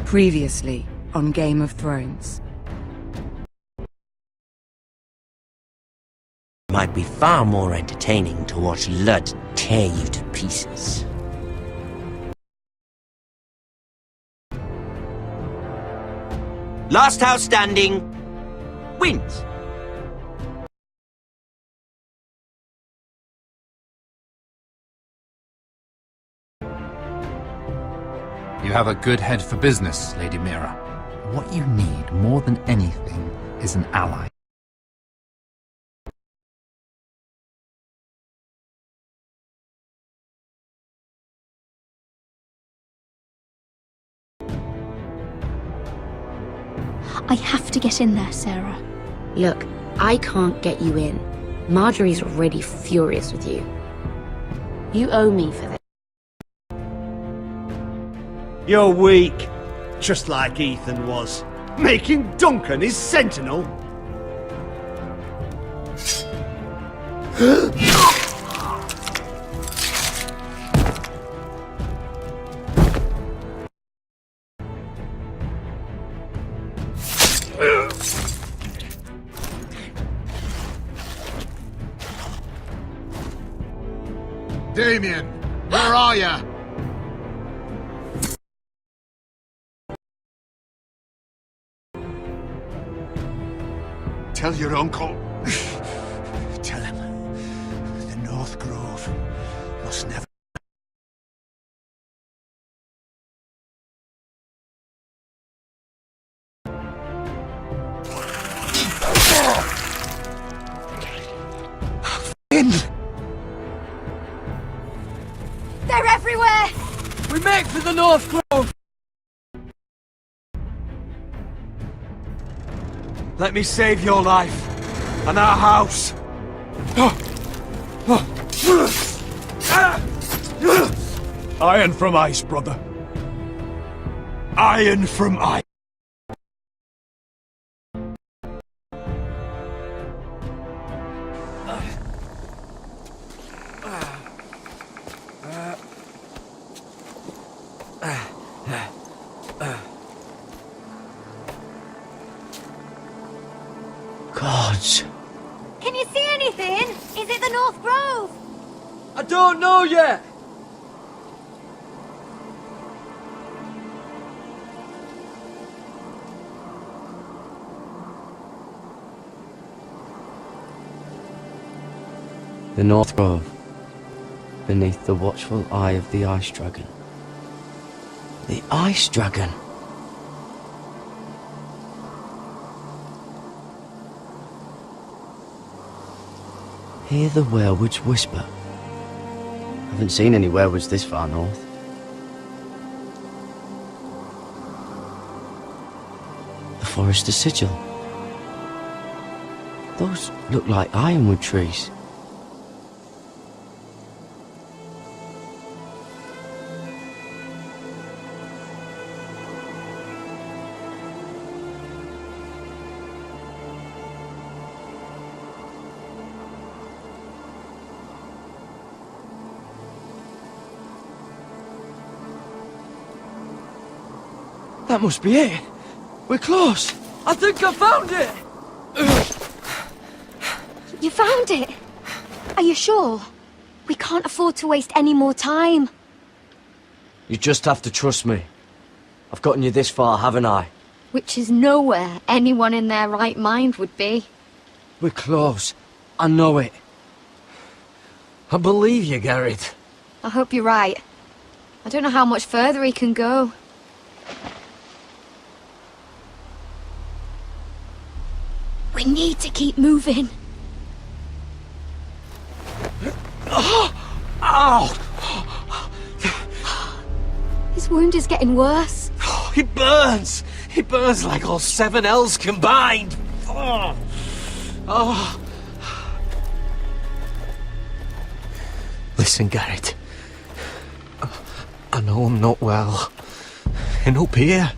Previously on Game of Thrones. Might be far more entertaining to watch Lud tear you to pieces. Last house standing wins. You have a good head for business, Lady Mira. What you need more than anything is an ally. I have to get in there, Sarah. Look, I can't get you in. Marjorie's already furious with you. You owe me for this. You're weak. Just like Ethan was. Making Duncan his sentinel. Damien, where are ya? Tell your uncle. Tell him the North Grove must never. They're everywhere! We make for the North Grove! Let me save your life and our house. Iron from ice, brother. Iron from ice. Gods. Can you see anything? Is it the North Grove? I don't know yet. The North Grove, beneath the watchful eye of the Ice Dragon. The Ice Dragon. Hear the werewoods whisper. Haven't seen any werewoods this far north. The Forester Sigil. Those look like ironwood trees. That must be it. We're close. I think I found it. You found it? Are you sure? We can't afford to waste any more time. You just have to trust me. I've gotten you this far, haven't I? Which is nowhere anyone in their right mind would be. We're close. I know it. I believe you, Garrett. I hope you're right. I don't know how much further he can go. We need to keep moving. Ow! His wound is getting worse. It burns! It burns like all 7 L's combined! Oh. Oh. Listen, Garrett. I know I'm not well. And up here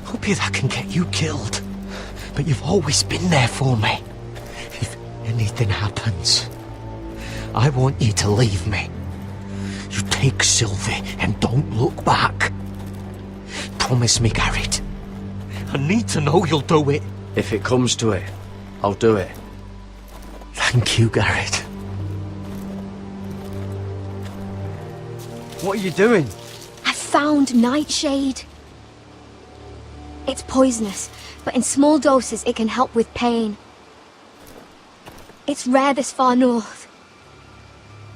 that can get you killed. But you've always been there for me. If anything happens, I want you to leave me. You take Sylvie and don't look back. promise me, Garrett? I need to know you'll do it. If it comes to it, I'll do it. Thank you, Garrett. What are you doing? I found Nightshade. It's poisonous, but in small doses it can help with pain. It's rare this far north.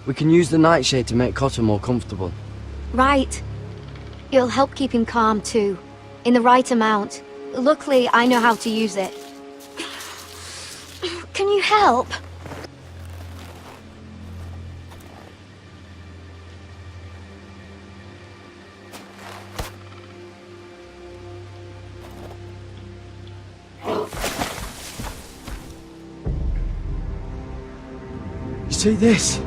We can use the nightshade to make Cotter more comfortable. Right. It'll help keep him calm too, in the right amount. Luckily, I know how to use it. Can you help? You see this?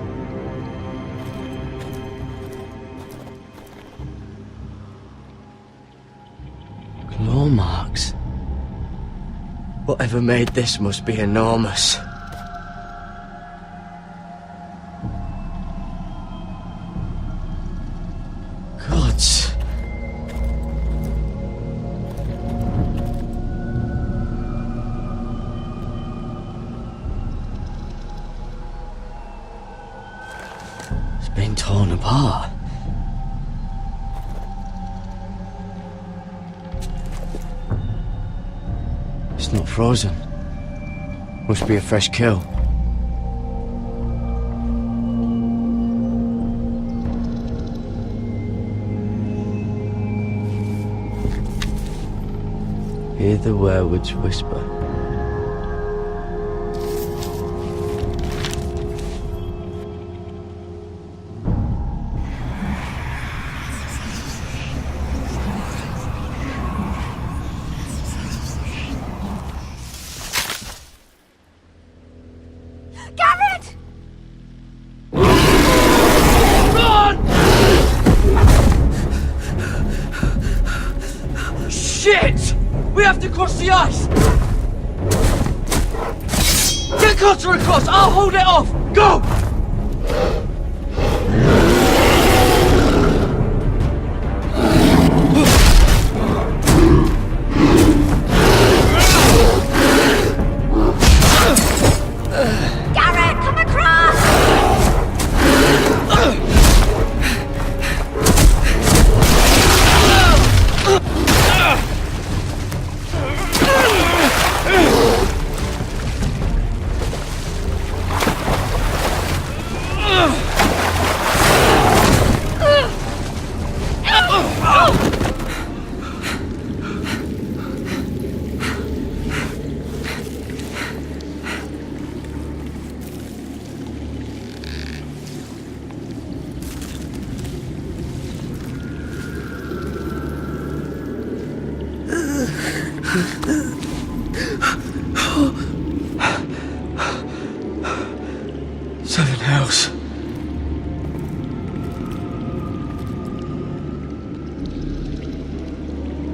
Claw marks. Whatever made this must be enormous. Gods. It's been torn apart. It's not frozen. Must be a fresh kill. Hear the werewolves whisper. Garrett! Shit! We have to cross the ice! Get Cotter across! I'll hold it off! Go! Garrett, come across! Seven hells.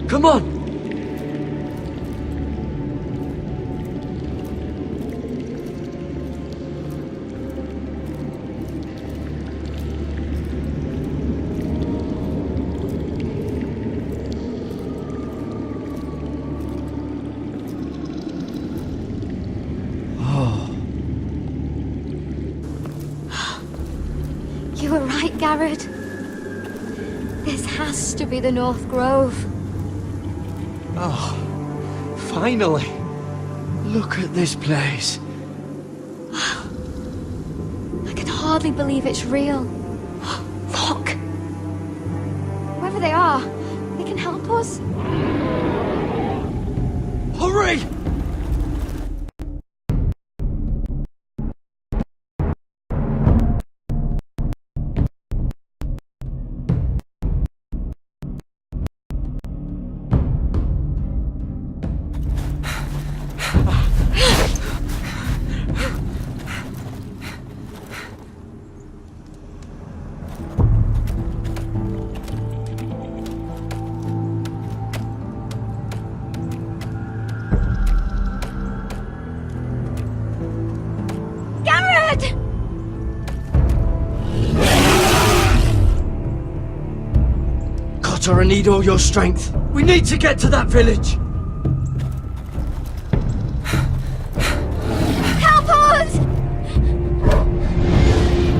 Come on! You were right, Garrett. This has to be the North Grove. Oh, finally. Look at this place. I can hardly believe it's real. Look! Whoever they are, they can help us. Hurry! Doctor, I need all your strength. We need to get to that village. Help us!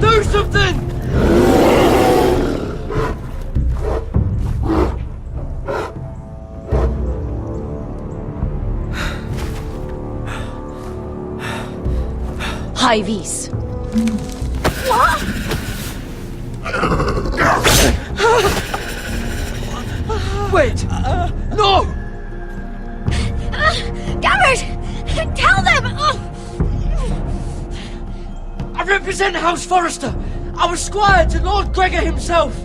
Do something! High vis. Wait! No! Garrett! Tell them! I represent House Forrester. I was squire to Lord Gregor himself.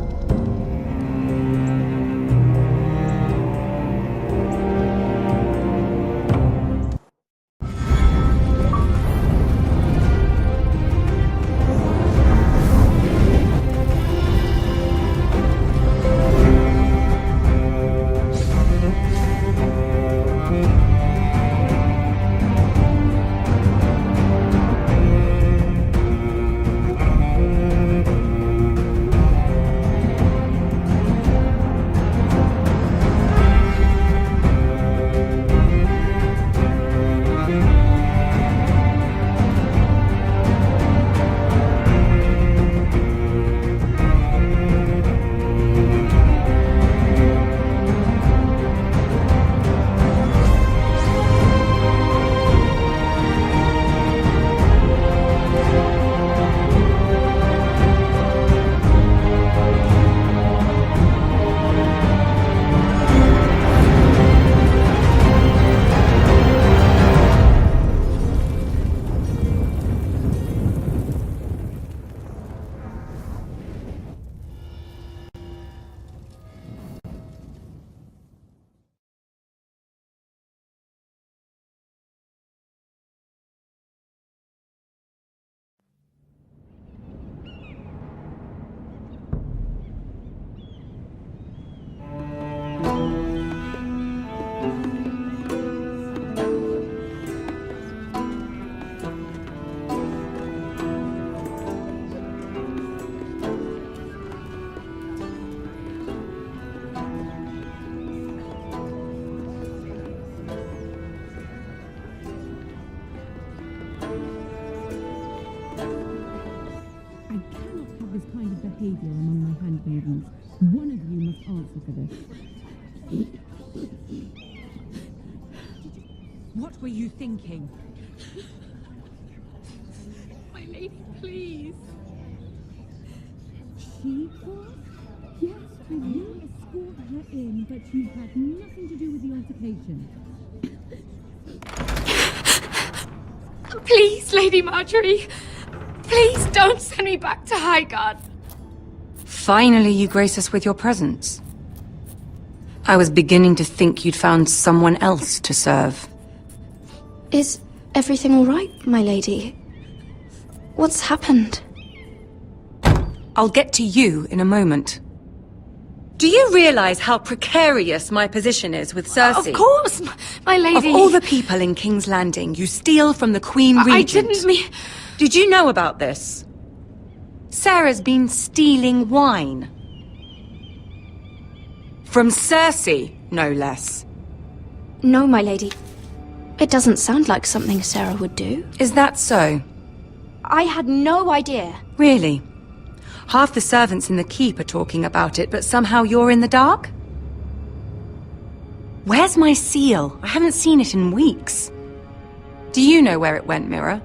behavior among my handmaidens. One of you must answer for this. What were you thinking? My lady, please. She was? Yes, you escort her in, but you had nothing to do with the altercation. Please, Lady Marjorie. Please don't send me back to Highgarden. Finally, you grace us with your presence. I was beginning to think you'd found someone else to serve. Is everything all right, my lady? What's happened? I'll get to you in a moment. Do you realize how precarious my position is with Cersei? Of course, my lady. Of all the people in King's Landing, you steal from the Queen Regent. I didn't mean... Did you know about this? Sarah's been stealing wine. From Cersei, no less. No, my lady. It doesn't sound like something Sarah would do. Is that so? I had no idea. Really? Half the servants in the keep are talking about it, but somehow you're in the dark? Where's my seal? I haven't seen it in weeks. Do you know where it went, Mira?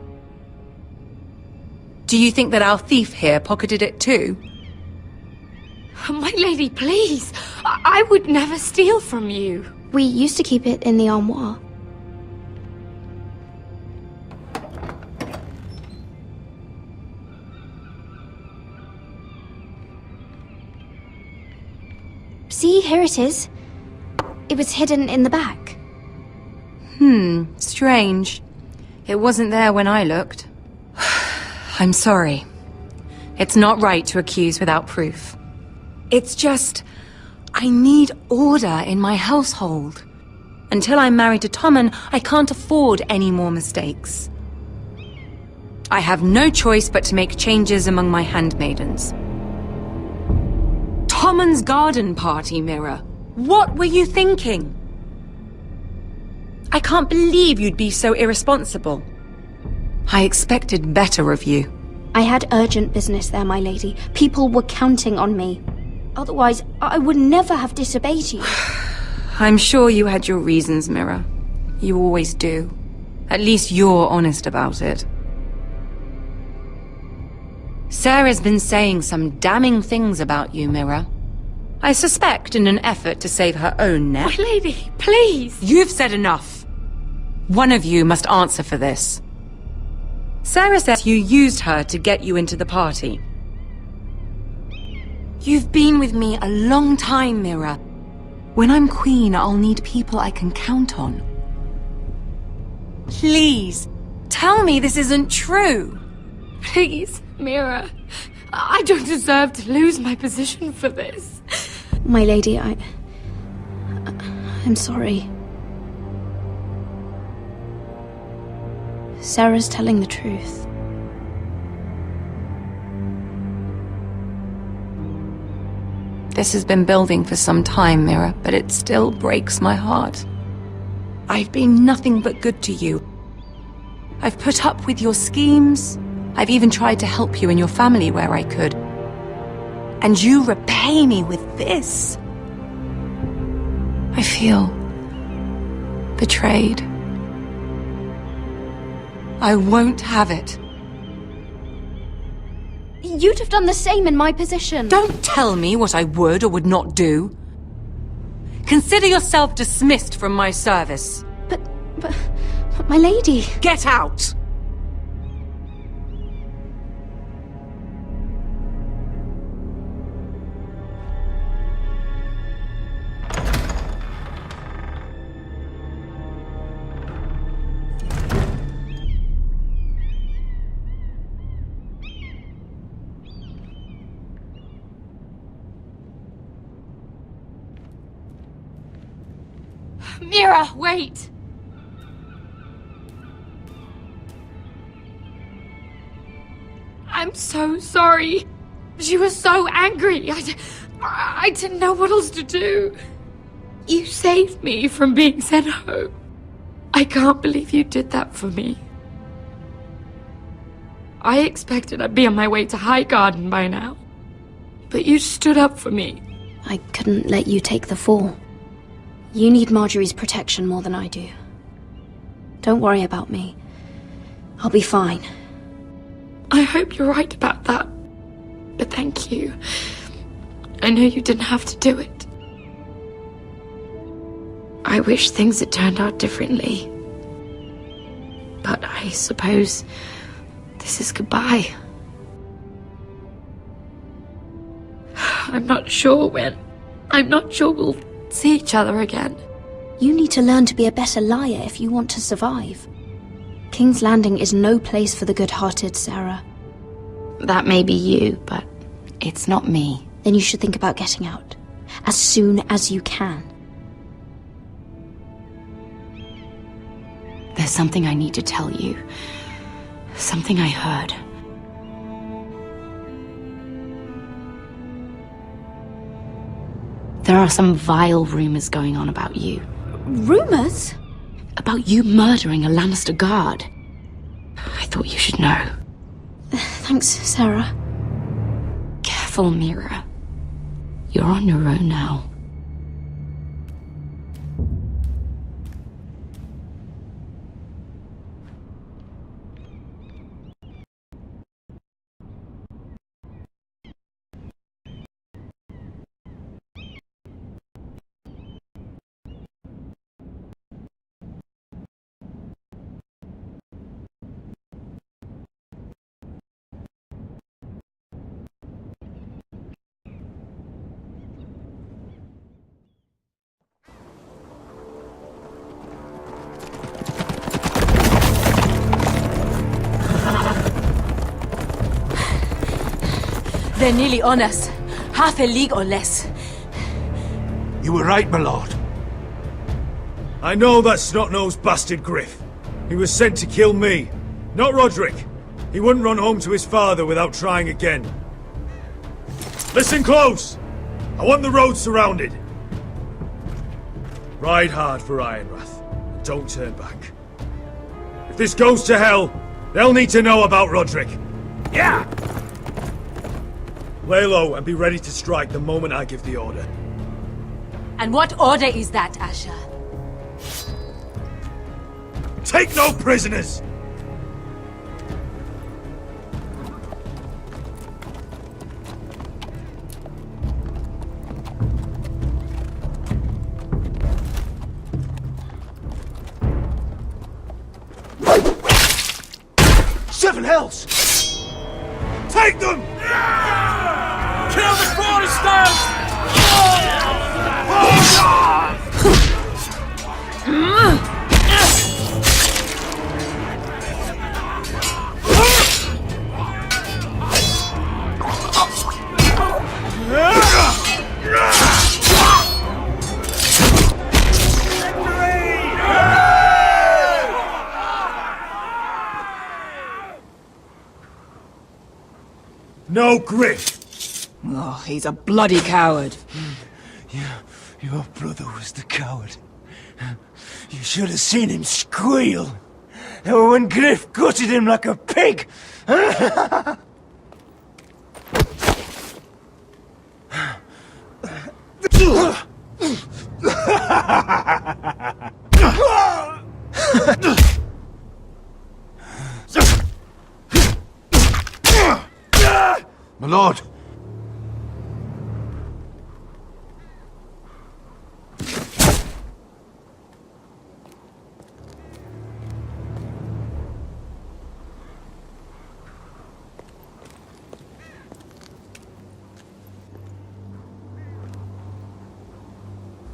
Do you think that our thief here pocketed it too? My lady, please. I would never steal from you. We used to keep it in the armoire. See, here it is. It was hidden in the back. Strange. It wasn't there when I looked. I'm sorry. It's not right to accuse without proof. It's just... I need order in my household. Until I'm married to Tommen, I can't afford any more mistakes. I have no choice but to make changes among my handmaidens. Commons garden party, Mira. What were you thinking? I can't believe you'd be so irresponsible. I expected better of you. I had urgent business there, my lady. People were counting on me. Otherwise, I would never have disobeyed you. I'm sure you had your reasons, Mira. You always do. At least you're honest about it. Sarah's been saying some damning things about you, Mira. I suspect in an effort to save her own neck. My lady, please! You've said enough. One of you must answer for this. Sarah says you used her to get you into the party. You've been with me a long time, Mira. When I'm queen, I'll need people I can count on. Please, tell me this isn't true. Please, Mira. I don't deserve to lose my position for this. My lady, I'm sorry. Sarah's telling the truth. This has been building for some time, Mira, but it still breaks my heart. I've been nothing but good to you. I've put up with your schemes. I've even tried to help you and your family where I could. And you repay me with this. I feel betrayed. I won't have it. You'd have done the same in my position. Don't tell me what I would or would not do. Consider yourself dismissed from my service. But my lady... Get out! Mira, wait! I'm so sorry. She was so angry. I didn't know what else to do. You saved me from being sent home. I can't believe you did that for me. I expected I'd be on my way to High Garden by now. But you stood up for me. I couldn't let you take the fall. You need Marjorie's protection more than I do. Don't worry about me. I'll be fine. I hope you're right about that. But thank you. I know you didn't have to do it. I wish things had turned out differently. But I suppose this is goodbye. I'm not sure when. I'm not sure we'll see each other again. You need to learn to be a better liar if you want to survive. King's Landing is no place for the good-hearted, Sarah. That may be you, but it's not me. Then you should think about getting out. As soon as you can. There's something I need to tell you. Something I heard. There are some vile rumors going on about you. Rumors? About you murdering a Lannister guard. I thought you should know. Thanks, Sarah. Careful, Mira. You're on your own now. They're nearly on us. Half a league or less. You were right, my lord. I know that snot-nosed bastard Griff. He was sent to kill me, not Roderick. He wouldn't run home to his father without trying again. Listen close! I want the road surrounded. Ride hard for Ironrath, and don't turn back. If this goes to hell, they'll need to know about Roderick. Yeah! Lay low and be ready to strike the moment I give the order. And what order is that, Asher? Take no prisoners! Seven hells! Take them! Kill the Protestants! No Griff! Oh, he's a bloody coward. Your brother was the coward. You should have seen him squeal. When Griff gutted him like a pig. My lord!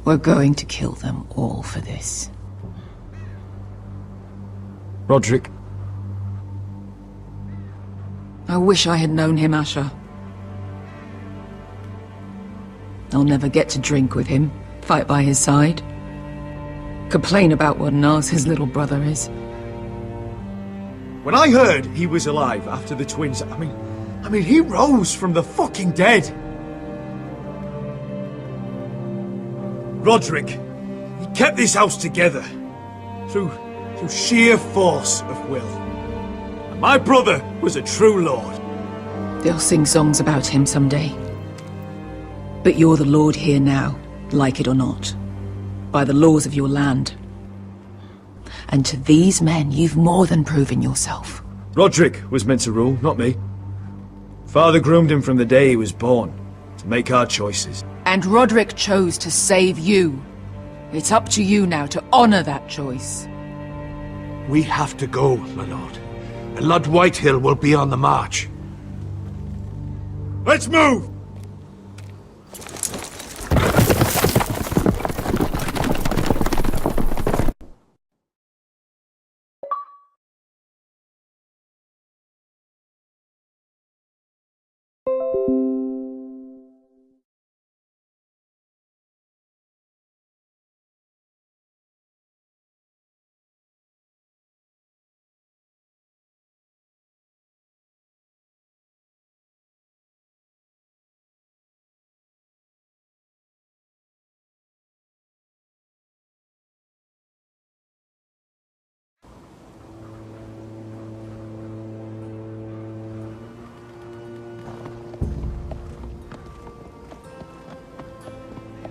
We're going to kill them all for this. Roderick. I wish I had known him, Asher. I'll never get to drink with him, fight by his side, complain about what an arse his little brother is. When I heard he was alive after the twins, I mean, he rose from the fucking dead. Roderick, he kept this house together through sheer force of will. And my brother was a true lord. They'll sing songs about him someday. But you're the lord here now, like it or not, by the laws of your land. And to these men, you've more than proven yourself. Roderick was meant to rule, not me. Father groomed him from the day he was born, to make our choices. And Roderick chose to save you. It's up to you now to honor that choice. We have to go, my lord. And Lord Whitehill will be on the march. Let's move!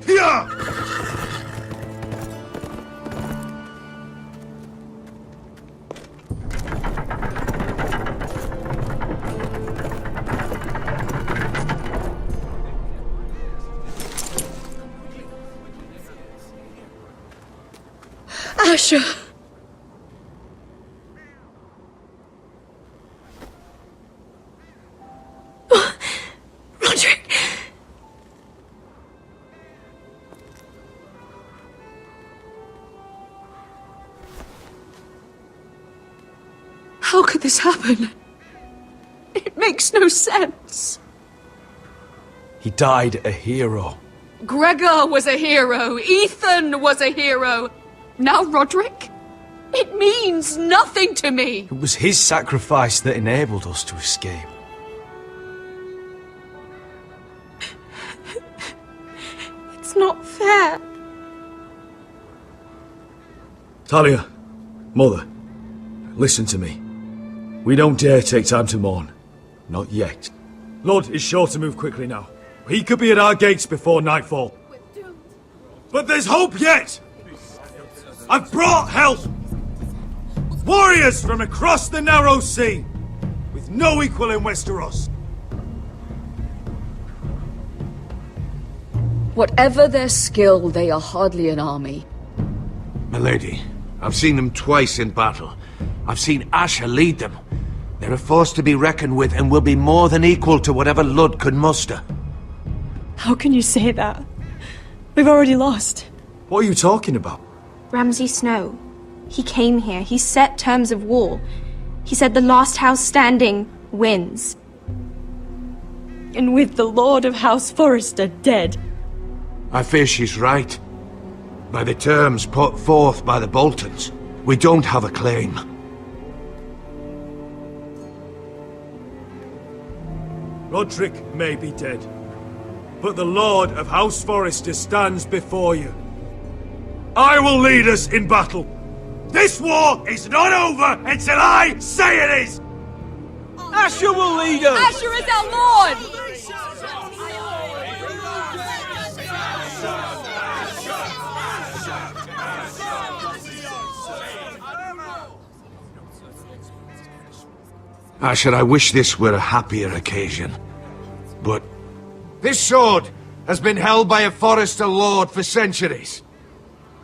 Here! Asher! Roderick! How could this happen? It makes no sense. He died a hero. Gregor was a hero. Ethan was a hero. Now Roderick? It means nothing to me. It was his sacrifice that enabled us to escape. there. Talia, Mother, listen to me. We don't dare take time to mourn. Not yet. Lord is sure to move quickly now. He could be at our gates before nightfall. But there's hope yet! I've brought help! Warriors from across the narrow sea, with no equal in Westeros. Whatever their skill, they are hardly an army. Milady, I've seen them twice in battle. I've seen Asher lead them. They're a force to be reckoned with and will be more than equal to whatever Lud could muster. How can you say that? We've already lost. What are you talking about? Ramsay Snow. He came here. He set terms of war. He said the last house standing wins. And with the Lord of House Forrester dead. I fear she's right. By the terms put forth by the Boltons, we don't have a claim. Roderick may be dead, but the Lord of House Forrester stands before you. I will lead us in battle. This war is not over until I say it is! Asher will lead us! Asher is our lord! Asher, I wish this were a happier occasion. But this sword has been held by a Forrester lord for centuries.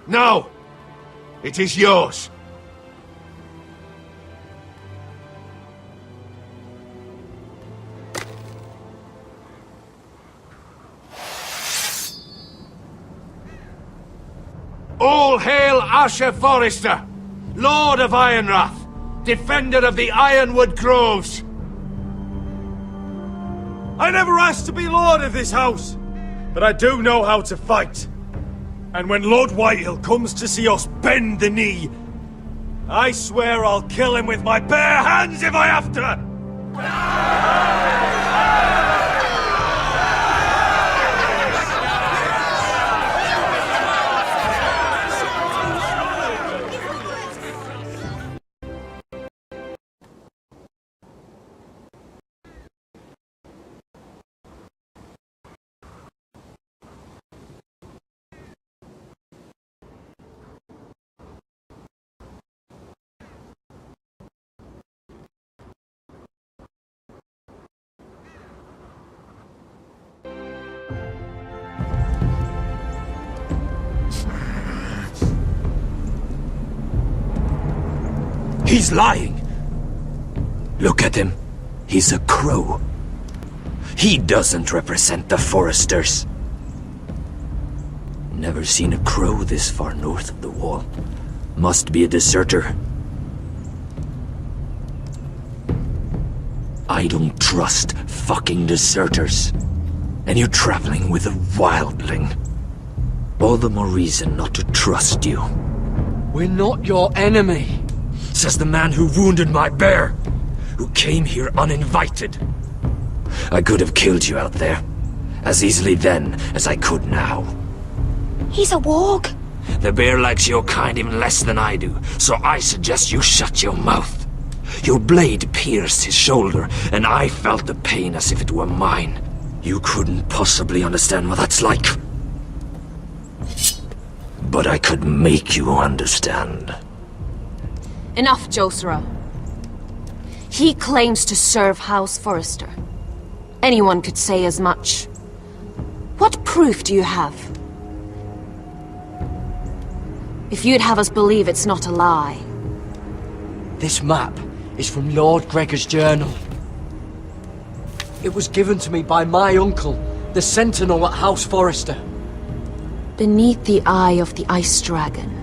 Now, it is yours. All hail Asher Forrester, Lord of Ironrath, defender of the Ironwood Groves. I never asked to be Lord of this house, but I do know how to fight. And when Lord Whitehill comes to see us bend the knee, I swear I'll kill him with my bare hands if I have to! He's lying! Look at him. He's a crow. He doesn't represent the Foresters. Never seen a crow this far north of the wall. Must be a deserter. I don't trust fucking deserters. And you're traveling with a wildling. All the more reason not to trust you. We're not your enemy. Says the man who wounded my bear, who came here uninvited. I could have killed you out there, as easily then as I could now. He's a warg. The bear likes your kind even less than I do, so I suggest you shut your mouth. Your blade pierced his shoulder, and I felt the pain as if it were mine. You couldn't possibly understand what that's like. But I could make you understand. Enough, Josera. He claims to serve House Forrester. Anyone could say as much. What proof do you have? If you'd have us believe it's not a lie. This map is from Lord Gregor's journal. It was given to me by my uncle, the Sentinel at House Forrester. Beneath the eye of the Ice Dragon.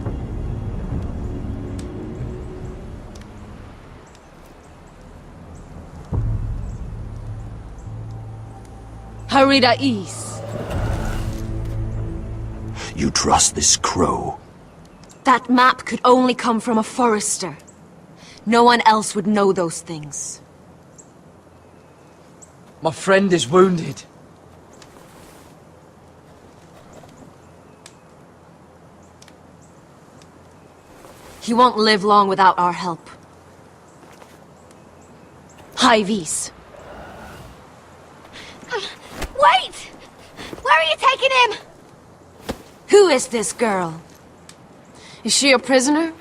Harida East. You trust this crow? That map could only come from a Forrester. No one else would know those things. My friend is wounded. He won't live long without our help. High Vis. Wait! Where are you taking him? Who is this girl? Is she a prisoner?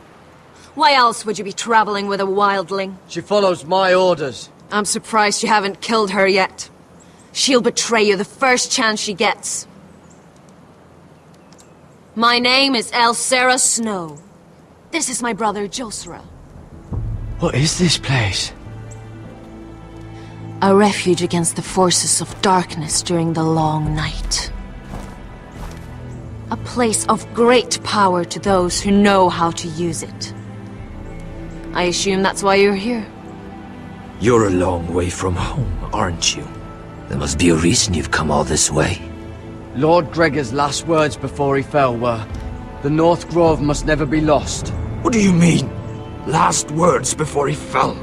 Why else would you be traveling with a wildling? She follows my orders. I'm surprised you haven't killed her yet. She'll betray you the first chance she gets. My name is Elsera Snow. This is my brother Josra. What is this place? A refuge against the forces of darkness during the long night. A place of great power to those who know how to use it. I assume that's why you're here. You're a long way from home, aren't you? There must be a reason you've come all this way. Lord Gregor's last words before he fell were, "The North Grove must never be lost." What do you mean? Last words before he fell?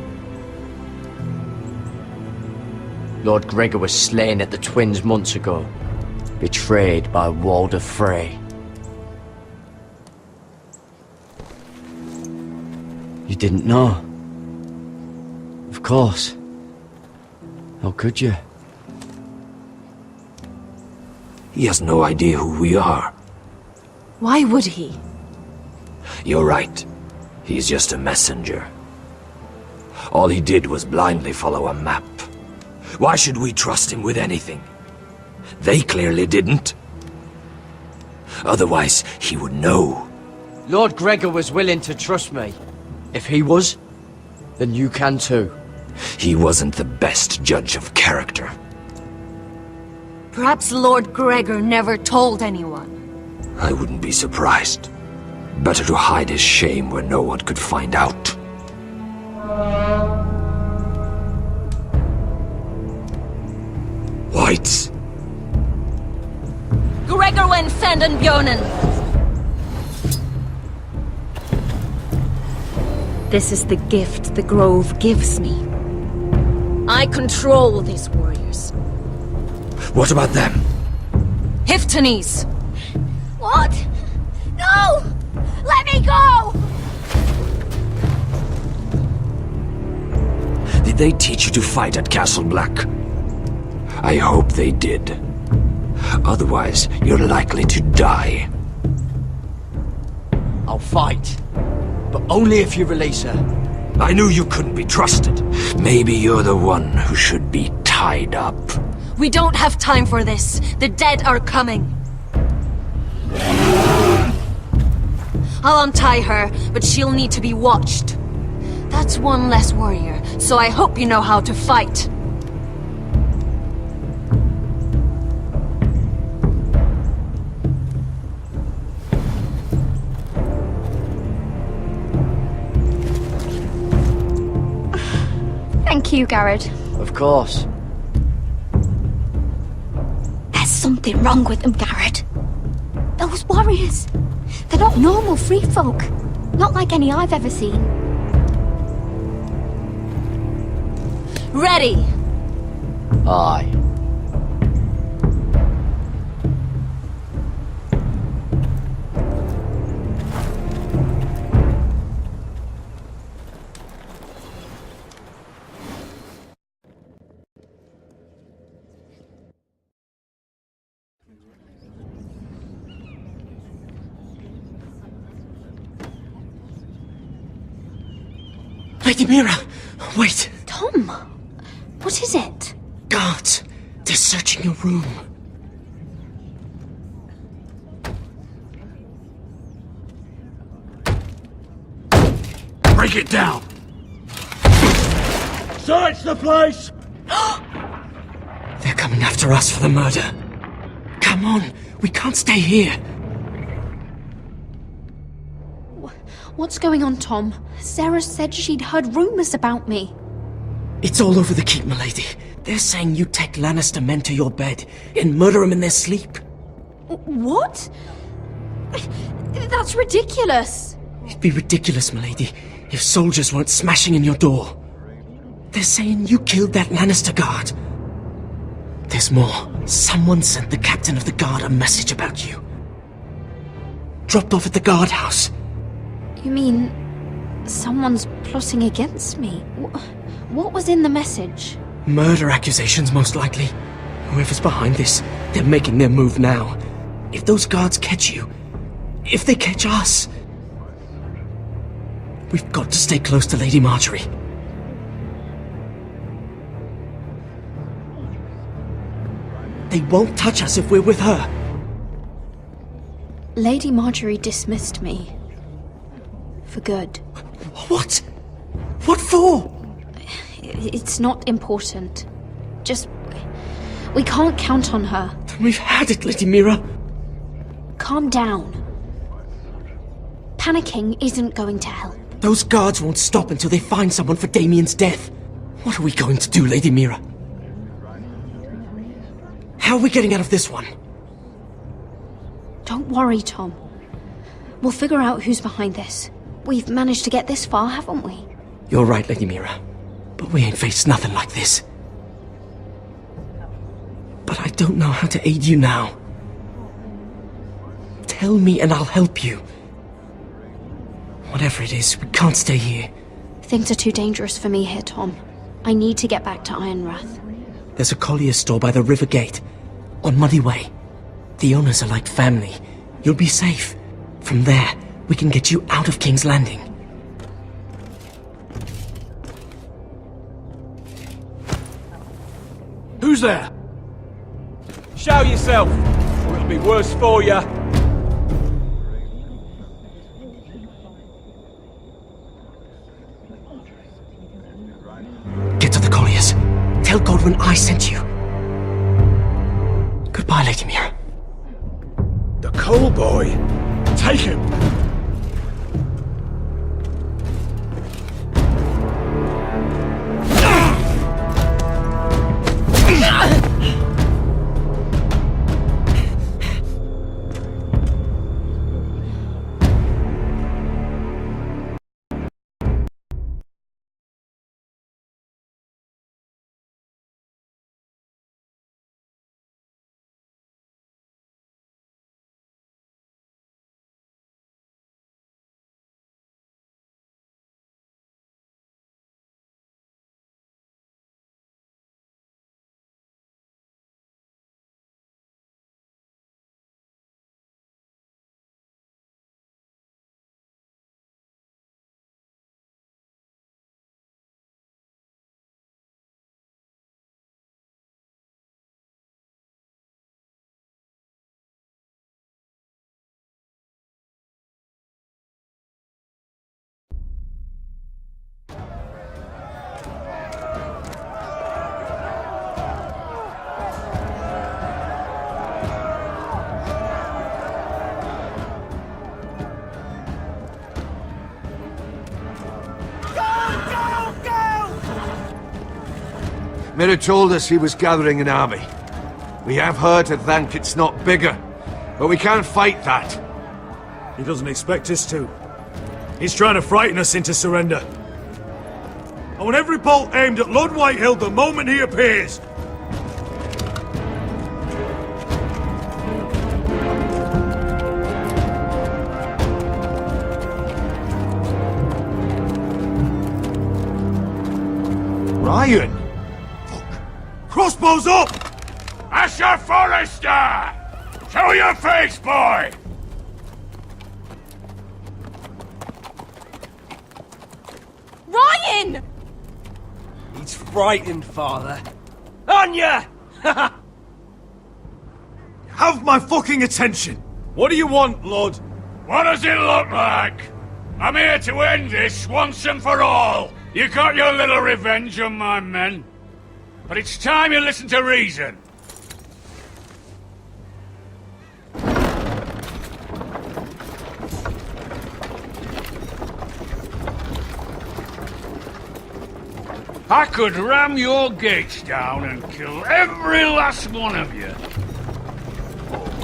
Lord Gregor was slain at the Twins months ago, betrayed by Walder Frey. You didn't know? Of course. How could you? He has no idea who we are. Why would he? You're right. He's just a messenger. All he did was blindly follow a map. Why should we trust him with anything? They clearly didn't. Otherwise, he would know. Lord Gregor was willing to trust me. If he was, then you can too. He wasn't the best judge of character. Perhaps Lord Gregor never told anyone. I wouldn't be surprised. Better to hide his shame where no one could find out. Whites! Gregor wen senden björnen! This is the gift the Grove gives me. I control these warriors. What about them? Hiftanes! What? No! Let me go! Did they teach you to fight at Castle Black? I hope they did. Otherwise, you're likely to die. I'll fight. But only if you release her. I knew you couldn't be trusted. Maybe you're the one who should be tied up. We don't have time for this. The dead are coming. I'll untie her, but she'll need to be watched. That's one less warrior, so I hope you know how to fight. Thank you, Garrett. Of course. There's something wrong with them, Garrett. Those warriors. They're not normal free folk. Not like any I've ever seen. Ready! Aye. Lady Mira, wait. Tom, what is it? Guards, they're searching your room. Break it down! Search the place! They're coming after us for the murder. Come on, we can't stay here. What's going on, Tom? Sarah said she'd heard rumors about me. It's all over the keep, milady. They're saying you take Lannister men to your bed and murder them in their sleep. What? That's ridiculous. It'd be ridiculous, milady, if soldiers weren't smashing in your door. They're saying you killed that Lannister guard. There's more. Someone sent the captain of the guard a message about you. Dropped off at the guardhouse. You mean Someone's plotting against me. What was in the message? Murder accusations, most likely. Whoever's behind this, they're making their move now. If those guards catch you, if they catch us, we've got to stay close to Lady Marjorie. They won't touch us if we're with her. Lady Marjorie dismissed me. For good. What? What for? It's not important. Just... we can't count on her. Then we've had it, Lady Mira. Calm down. Panicking isn't going to help. Those guards won't stop until they find someone for Damien's death. What are we going to do, Lady Mira? How are we getting out of this one? Don't worry, Tom. We'll figure out who's behind this. We've managed to get this far, haven't we? You're right, Lady Mira. But we ain't faced nothing like this. But I don't know how to aid you now. Tell me and I'll help you. Whatever it is, we can't stay here. Things are too dangerous for me here, Tom. I need to get back to Ironrath. There's a collier's store by the river gate, on Muddy Way. The owners are like family. You'll be safe. From there, we can get you out of King's Landing. Who's there? Show yourself, or it'll be worse for you. Get to the colliers. Tell Godwin I sent you. Goodbye, Lady Mira. The Coal Boy. Take him. Mira told us he was gathering an army. We have her to thank it's not bigger, but we can't fight that. He doesn't expect us to. He's trying to frighten us into surrender. I want every bolt aimed at Lord Whitehill the moment he appears. Ryan! Crossbows up! Asher Forrester! Show your face, boy! Ryan! He's frightened, Father. On ya! Have my fucking attention! What do you want, Lord? What does it look like? I'm here to end this once and for all. You got your little revenge on my men. But it's time you listen to reason. I could ram your gates down and kill every last one of you.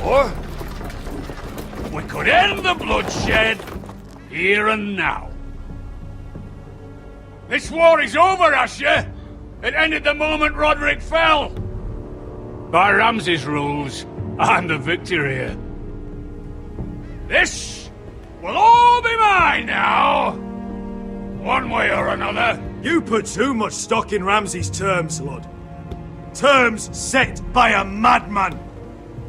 Or we could end the bloodshed here and now. This war is over, Asher. It ended the moment Roderick fell. By Ramsay's rules, I'm the victor here. This will all be mine now. one way or another. You put too much stock in Ramsay's terms, Lord. Terms set by a madman.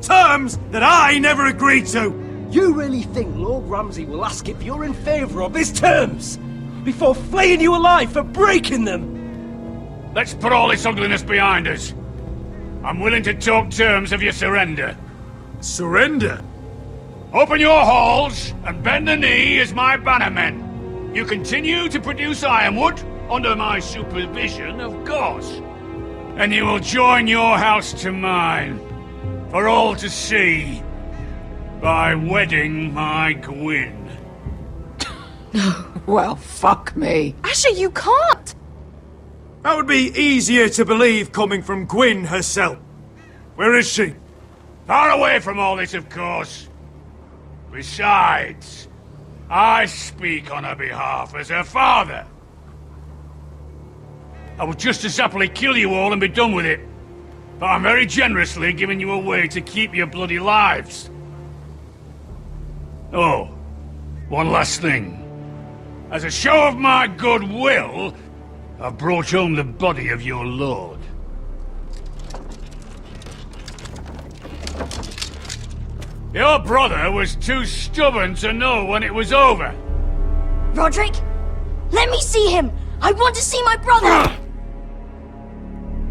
Terms that I never agreed to. You really think Lord Ramsay will ask if you're in favour of his terms? Before flaying you alive for breaking them? Let's put all this ugliness behind us. I'm willing to talk terms of your surrender. Surrender? Open your halls and bend the knee as my bannermen. You continue to produce ironwood, under my supervision, of course. And you will join your house to mine, for all to see, by wedding my Gwyn. Well, fuck me. Asher, you can't! That would be easier to believe coming from Gwyn herself. Where is she? Far away from all this, of course. Besides, I speak on her behalf as her father. I would just as happily kill you all and be done with it. But I'm very generously giving you a way to keep your bloody lives. Oh, one last thing. As a show of my goodwill, I've brought home the body of your lord. Your brother was too stubborn to know when it was over. Roderick? Let me see him! I want to see my brother!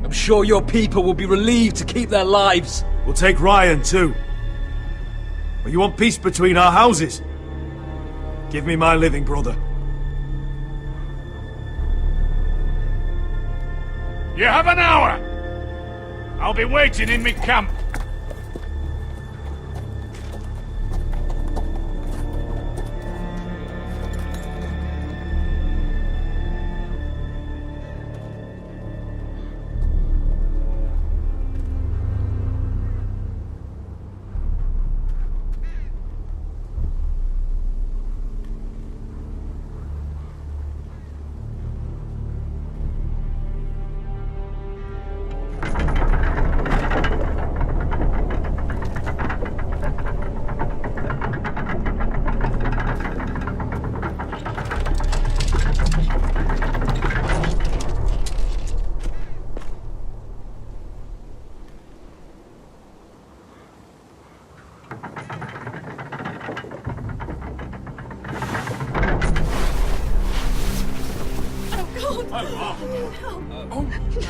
I'm sure your people will be relieved to keep their lives. We'll take Ryan too. But you want peace between our houses? Give me my living brother. You have an hour! I'll be waiting in my camp.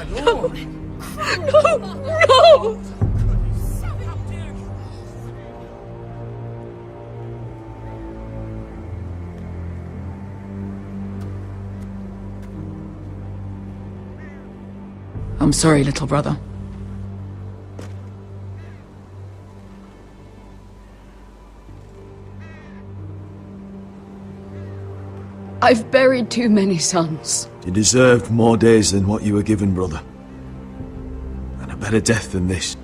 No! I'm sorry, little brother. I've buried too many sons. You deserved more days than what you were given, brother. And a better death than this.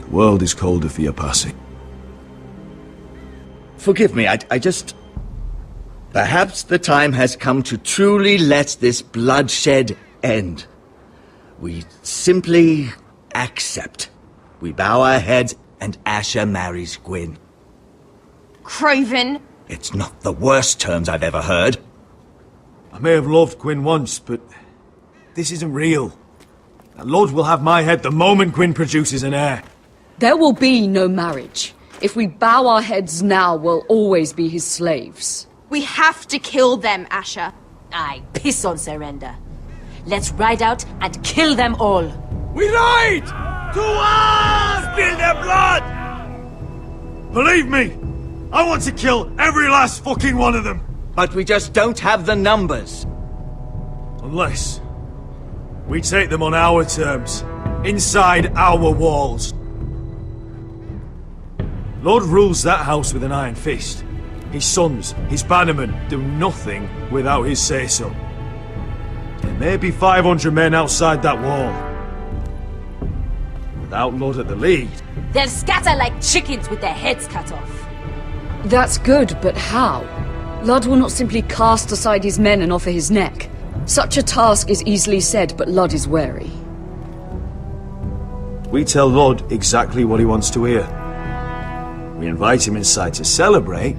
The world is colder for your passing. Forgive me, I just... Perhaps the time has come to truly let this bloodshed end. We simply accept. We bow our heads and Asher marries Gwyn. Craven! It's not the worst terms I've ever heard. I may have loved Gwyn once, but this isn't real. The Lord will have my head the moment Gwyn produces an heir. There will be no marriage. If we bow our heads now, we'll always be his slaves. We have to kill them, Asher. Aye, piss on surrender. Let's ride out and kill them all. We ride! To us! Spill their blood! Believe me, I want to kill every last fucking one of them. But we just don't have the numbers. Unless we take them on our terms, inside our walls. Lord rules that house with an iron fist. His sons, his bannermen, do nothing without his say-so. There may be 500 men outside that wall. Without Lord at the lead... They'll scatter like chickens with their heads cut off. That's good, but how? Ludd will not simply cast aside his men and offer his neck. Such a task is easily said, but Ludd is wary. We tell Lord exactly what he wants to hear. We invite him inside to celebrate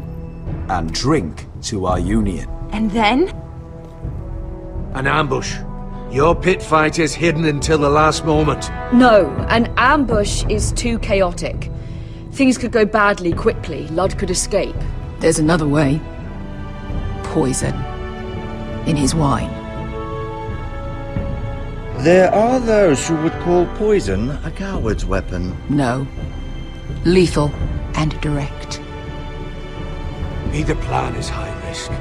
and drink. to our union. And then? An ambush. Your pit fight is hidden until the last moment. No, an ambush is too chaotic. Things could go badly quickly. Ludd could escape. There's another way. Poison. In his wine. There are those who would call poison a coward's weapon. No. Lethal and direct. Either plan is high risk.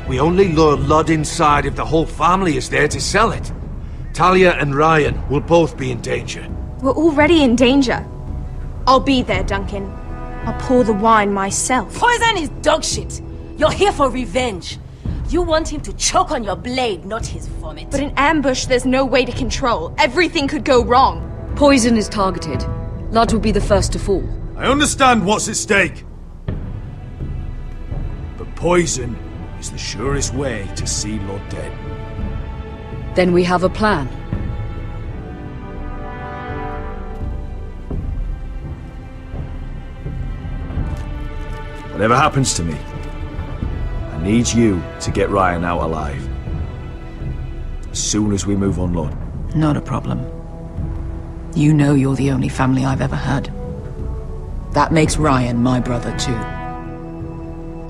We only lure Ludd inside if the whole family is there to sell it. Talia and Ryan will both be in danger. We're already in danger. I'll be there, Duncan. I'll pour the wine myself. Poison is dog shit. You're here for revenge. You want him to choke on your blade, not his vomit. But in ambush, there's no way to control. Everything could go wrong. Poison is targeted. Ludd will be the first to fall. I understand what's at stake. But poison is the surest way to see Lord dead. Then we have a plan. Whatever happens to me, I need you to get Ryan out alive. As soon as we move on, Lord. Not a problem. You know you're the only family I've ever had. That makes Ryan my brother too.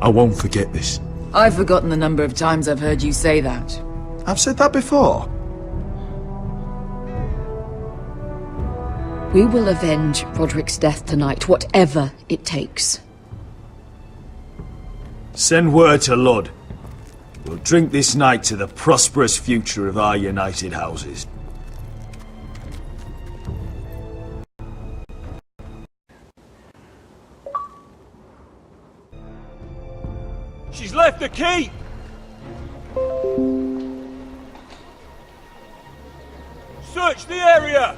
I won't forget this. I've forgotten the number of times I've heard you say that. I've said that before. We will avenge Roderick's death tonight, whatever it takes. Send word to Ludd. We'll drink this night to the prosperous future of our united houses. She's left the keep! Search the area!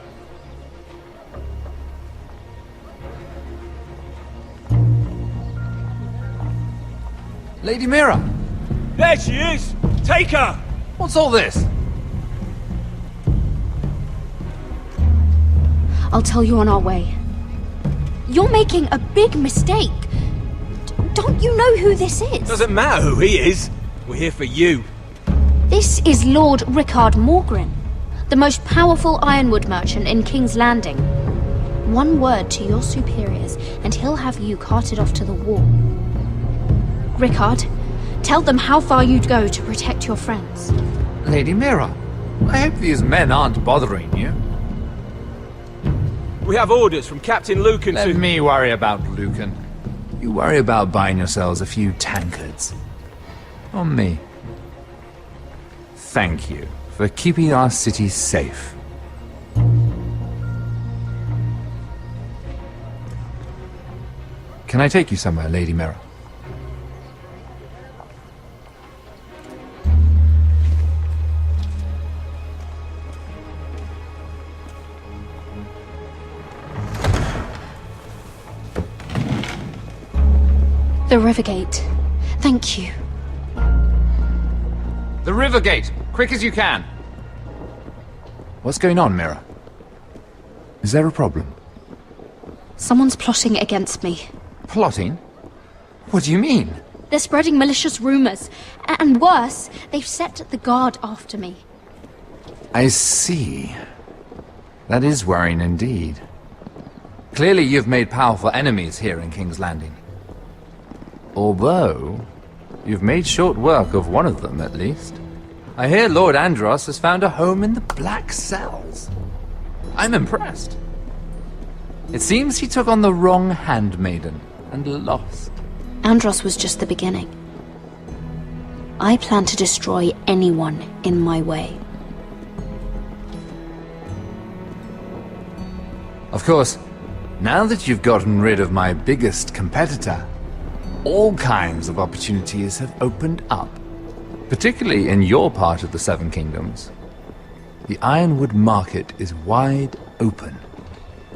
Lady Mira! There she is! Take her! What's all this? I'll tell you on our way. You're making a big mistake. Don't you know who this is? Doesn't matter who he is. We're here for you. This is Lord Rickard Morgren, the most powerful ironwood merchant in King's Landing. One word to your superiors, and he'll have you carted off to the wall. Rickard, tell them how far you'd go to protect your friends. Lady Mira, I hope these men aren't bothering you. We have orders from Captain Lucan Let to... me worry about Lucan. You worry about buying yourselves a few tankards. On me. Thank you for keeping our city safe. Can I take you somewhere, Lady Mira? The Rivergate. Thank you. The Rivergate! Quick as you can! What's going on, Mira? Is there a problem? Someone's plotting against me. Plotting? What do you mean? They're spreading malicious rumors. And worse, they've set the guard after me. I see. That is worrying indeed. Clearly you've made powerful enemies here in King's Landing. Although, you've made short work of one of them, at least. I hear Lord Andros has found a home in the Black Cells. I'm impressed. It seems he took on the wrong handmaiden and lost. Andros was just the beginning. I plan to destroy anyone in my way. Of course, now that you've gotten rid of my biggest competitor, all kinds of opportunities have opened up, particularly in your part of the Seven Kingdoms. The ironwood market is wide open.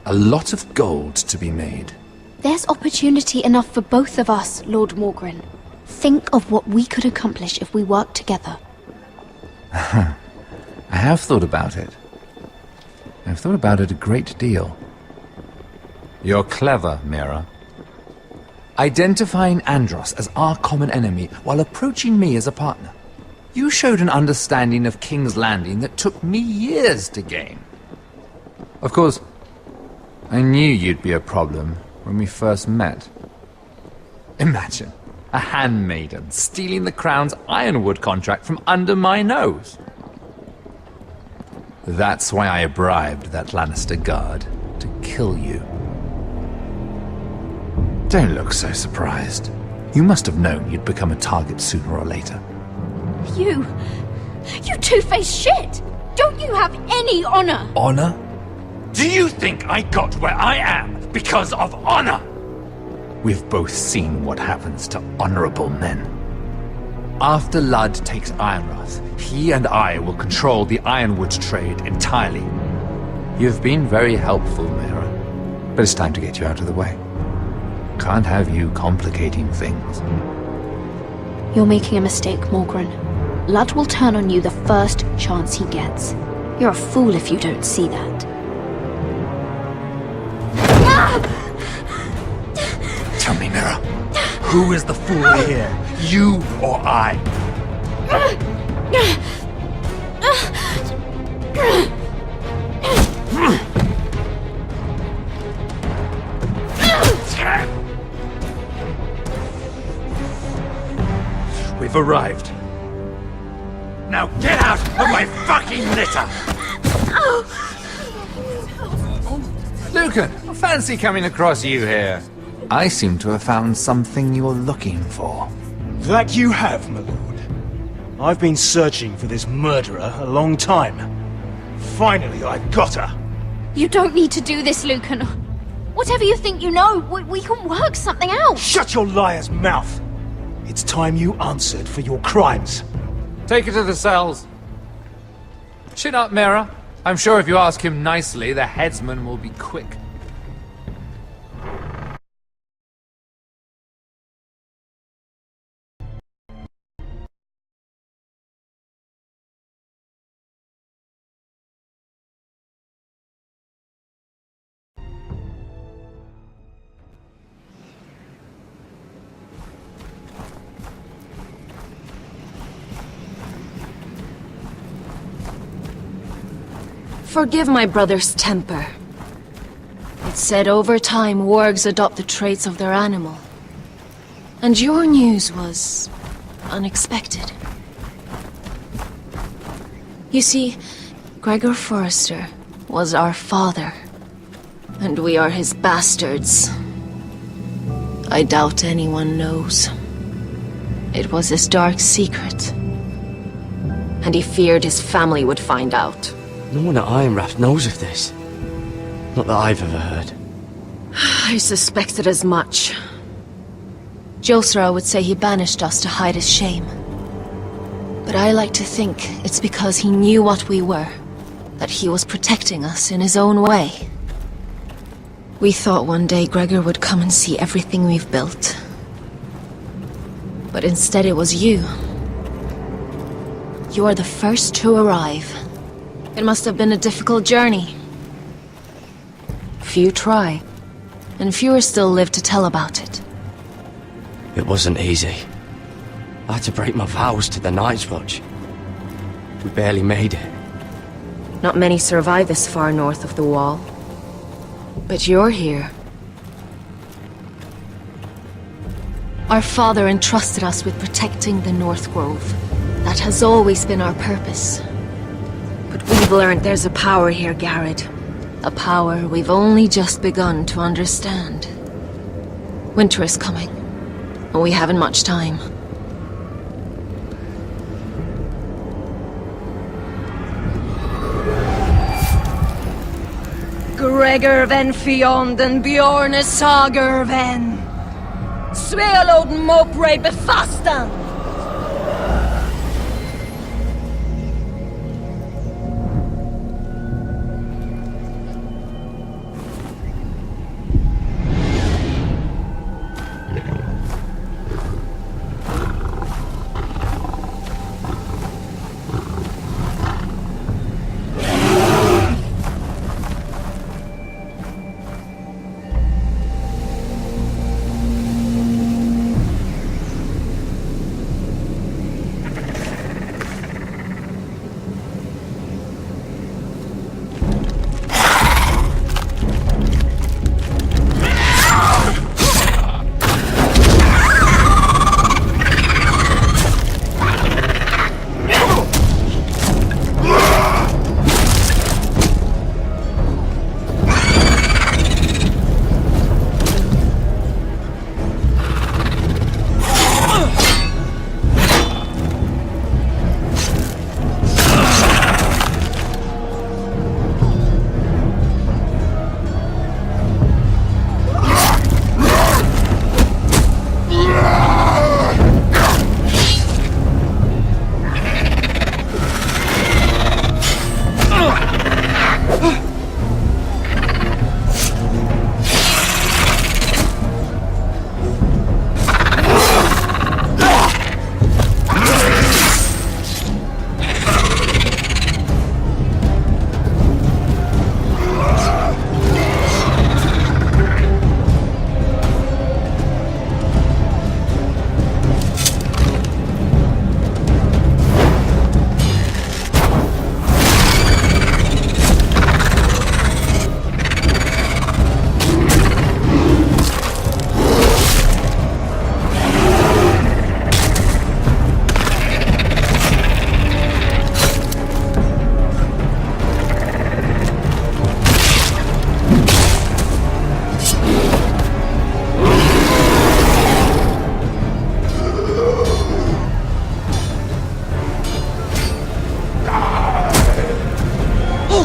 A lot of gold to be made. There's opportunity enough for both of us, Lord Morgren. Think of what we could accomplish if we worked together. I have thought about it. I've thought about it a great deal. You're clever, Mira. identifying Andros as our common enemy while approaching me as a partner. You showed an understanding of King's Landing that took me years to gain. Of course, I knew you'd be a problem when we first met. Imagine a handmaiden stealing the crown's ironwood contract from under my nose. That's why I bribed that Lannister guard to kill you. Don't look so surprised. You must have known you'd become a target sooner or later. You two-faced shit! Don't you have any honor? Honor? Do you think I got where I am because of honor? We've both seen what happens to honorable men. After Ludd takes Ironrath, he and I will control the ironwood trade entirely. You've been very helpful, Mira, but it's time to get you out of the way. Can't have you complicating things. You're making a mistake, Morgryn. Ludd will turn on you the first chance he gets. You're a fool if you don't see that. Tell me, Mira, who is the fool here? You or I? We've arrived. Now get out of my fucking litter! Lucan, I fancy coming across you here. I seem to have found something you're looking for. That you have, my lord. I've been searching for this murderer a long time. Finally, I've got her. You don't need to do this, Lucan. Whatever you think you know, we can work something out. Shut your liar's mouth! It's time you answered for your crimes. Take her to the cells. Chin up, Mira. I'm sure if you ask him nicely, the headsman will be quick. Forgive my brother's temper. It's said over time wargs adopt the traits of their animal. And your news was unexpected. You see, Gregor Forrester was our father, and we are his bastards. I doubt anyone knows. It was his dark secret, and he feared his family would find out. No one at Ironrath knows of this. Not that I've ever heard. I suspected as much. Josra would say he banished us to hide his shame. But I like to think it's because he knew what we were, that he was protecting us in his own way. We thought one day Gregor would come and see everything we've built. But instead it was you. You are the first to arrive. It must have been a difficult journey. Few try, and fewer still live to tell about it. It wasn't easy. I had to break my vows to the Night's Watch. We barely made it. Not many survive this far north of the Wall. But you're here. Our father entrusted us with protecting the North Grove. That has always been our purpose. But we've learned there's a power here, Garrett. A power we've only just begun to understand. Winter is coming, and we haven't much time. Gregor ven Fionn Bjorne Sager ven. Svealoden Mopre befastan.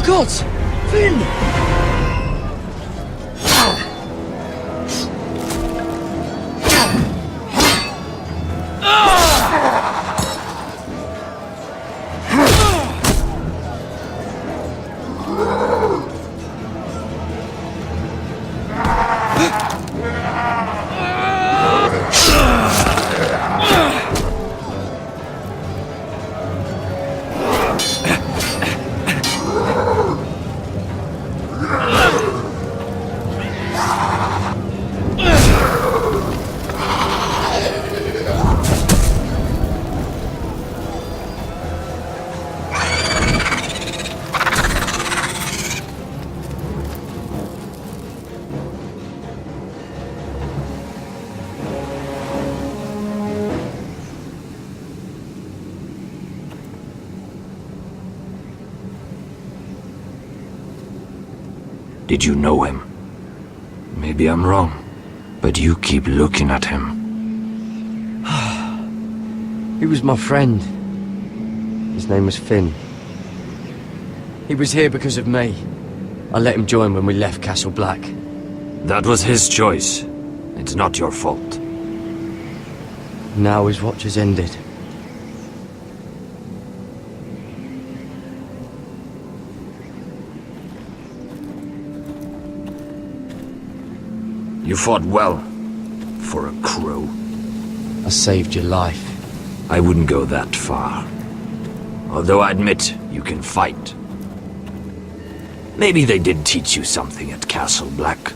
gods! Finn! Did you know him? Maybe I'm wrong, but you keep looking at him. He was my friend. His name was Finn. He was here because of me. I let him join when we left Castle Black. That was his choice. It's not your fault. Now his watch has ended. You fought well, for a crow. I saved your life. I wouldn't go that far. Although I admit, you can fight. Maybe they did teach you something at Castle Black.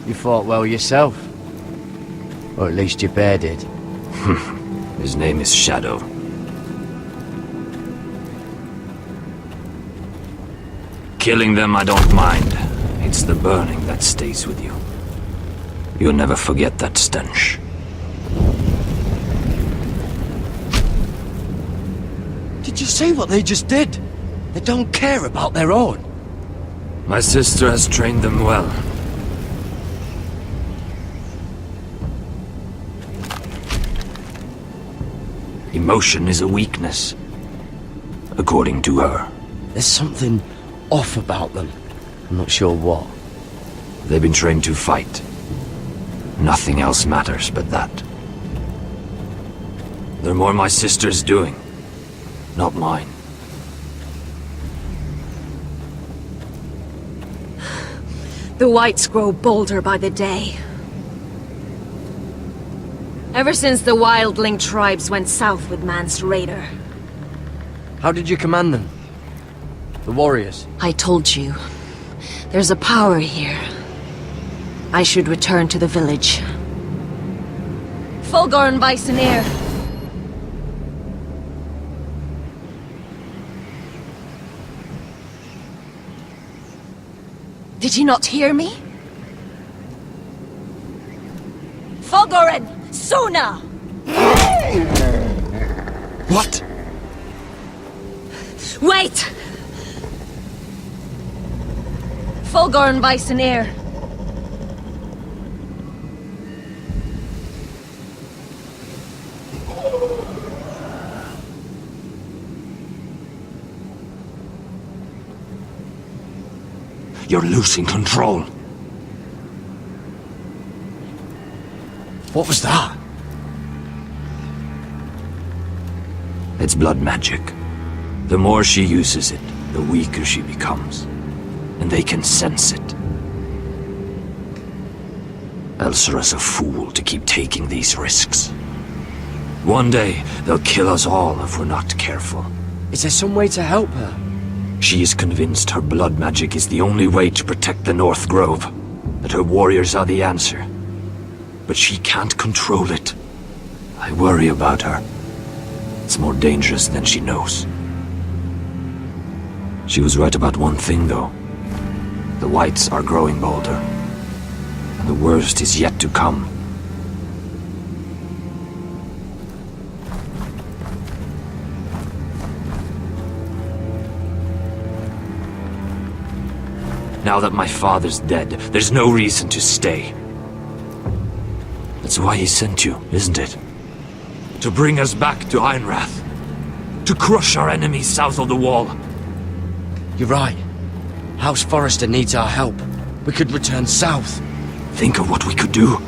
You fought well yourself. Or at least your bear did. His name is Shadow. Killing them I don't mind. It's the burning that stays with you. You'll never forget that stench. Did you see what they just did? They don't care about their own. My sister has trained them well. Emotion is a weakness, according to her. There's something off about them. I'm not sure what. They've been trained to fight. Nothing else matters but that. They're more my sister's doing, not mine. The Whites grow bolder by the day. Ever since the wildling tribes went south with Mance Raider. How did you command them? The warriors? I told you. There's a power here. I should return to the village. Fulgorn Bysonir. Did you not hear me? Fulgorn! Suna! What? Wait! Fulgorn Bysonir. You're losing control. What was that? It's blood magic. The more she uses it, the weaker she becomes. And they can sense it. Elsera's a fool to keep taking these risks. One day, they'll kill us all if we're not careful. Is there some way to help her? She is convinced her blood magic is the only way to protect the North Grove, that her warriors are the answer. But she can't control it. I worry about her. It's more dangerous than she knows. She was right about one thing, though. The Whites are growing bolder. And the worst is yet to come. Now that my father's dead, there's no reason to stay. That's why he sent you, isn't it? To bring us back to Ironrath. To crush our enemies south of the wall. You're right. House Forrester needs our help. We could return south. Think of what we could do.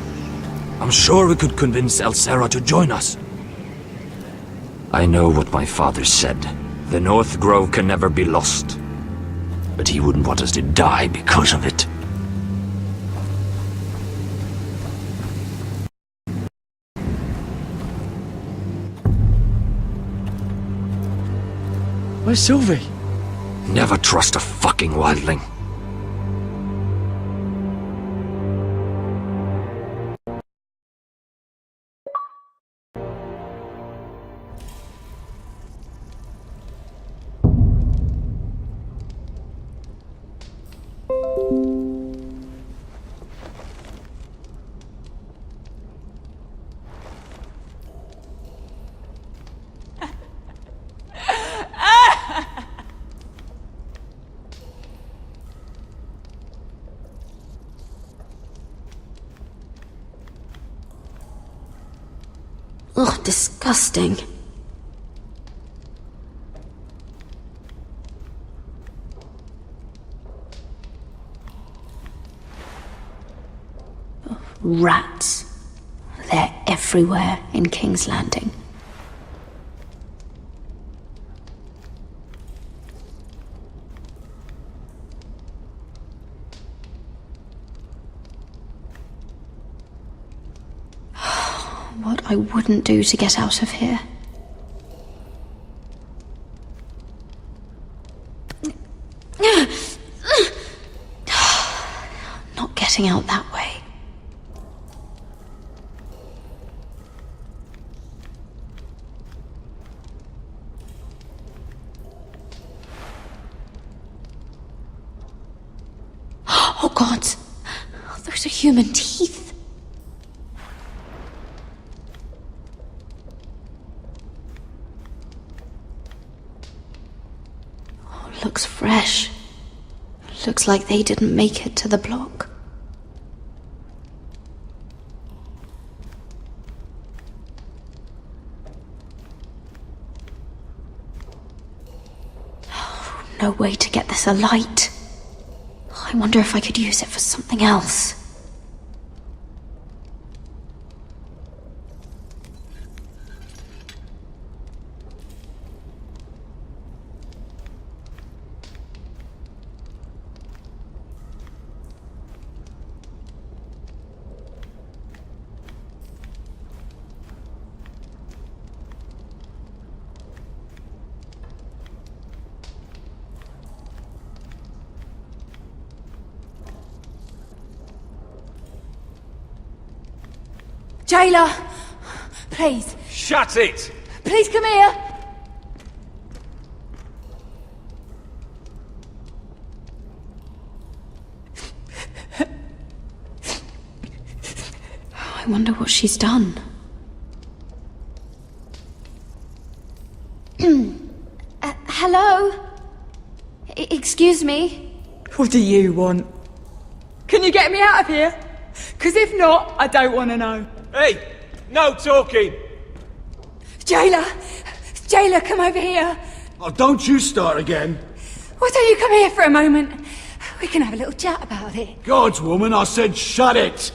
I'm sure we could convince Elsera to join us. I know what my father said. The North Grove can never be lost. But he wouldn't want us to die because of it. Where's Sylvie? Never trust a fucking wildling. Ugh, disgusting. Rats. They're everywhere in King's Landing. What I wouldn't do to get out of here. Not getting out that way. Oh God! Those are human teeth. Looks fresh. Looks like they didn't make it to the block. Oh, no way to get this alight. I wonder if I could use it for something else. Jailer! Please. Shut it! Please come here! I wonder what she's done. Hello? Excuse me? What do you want? Can you get me out of here? Because if not, I don't want to know. Hey! No talking! Jailer! Jailer, come over here! Oh, don't you start again. Why don't you come here for a moment? We can have a little chat about it. God's woman, I said shut it!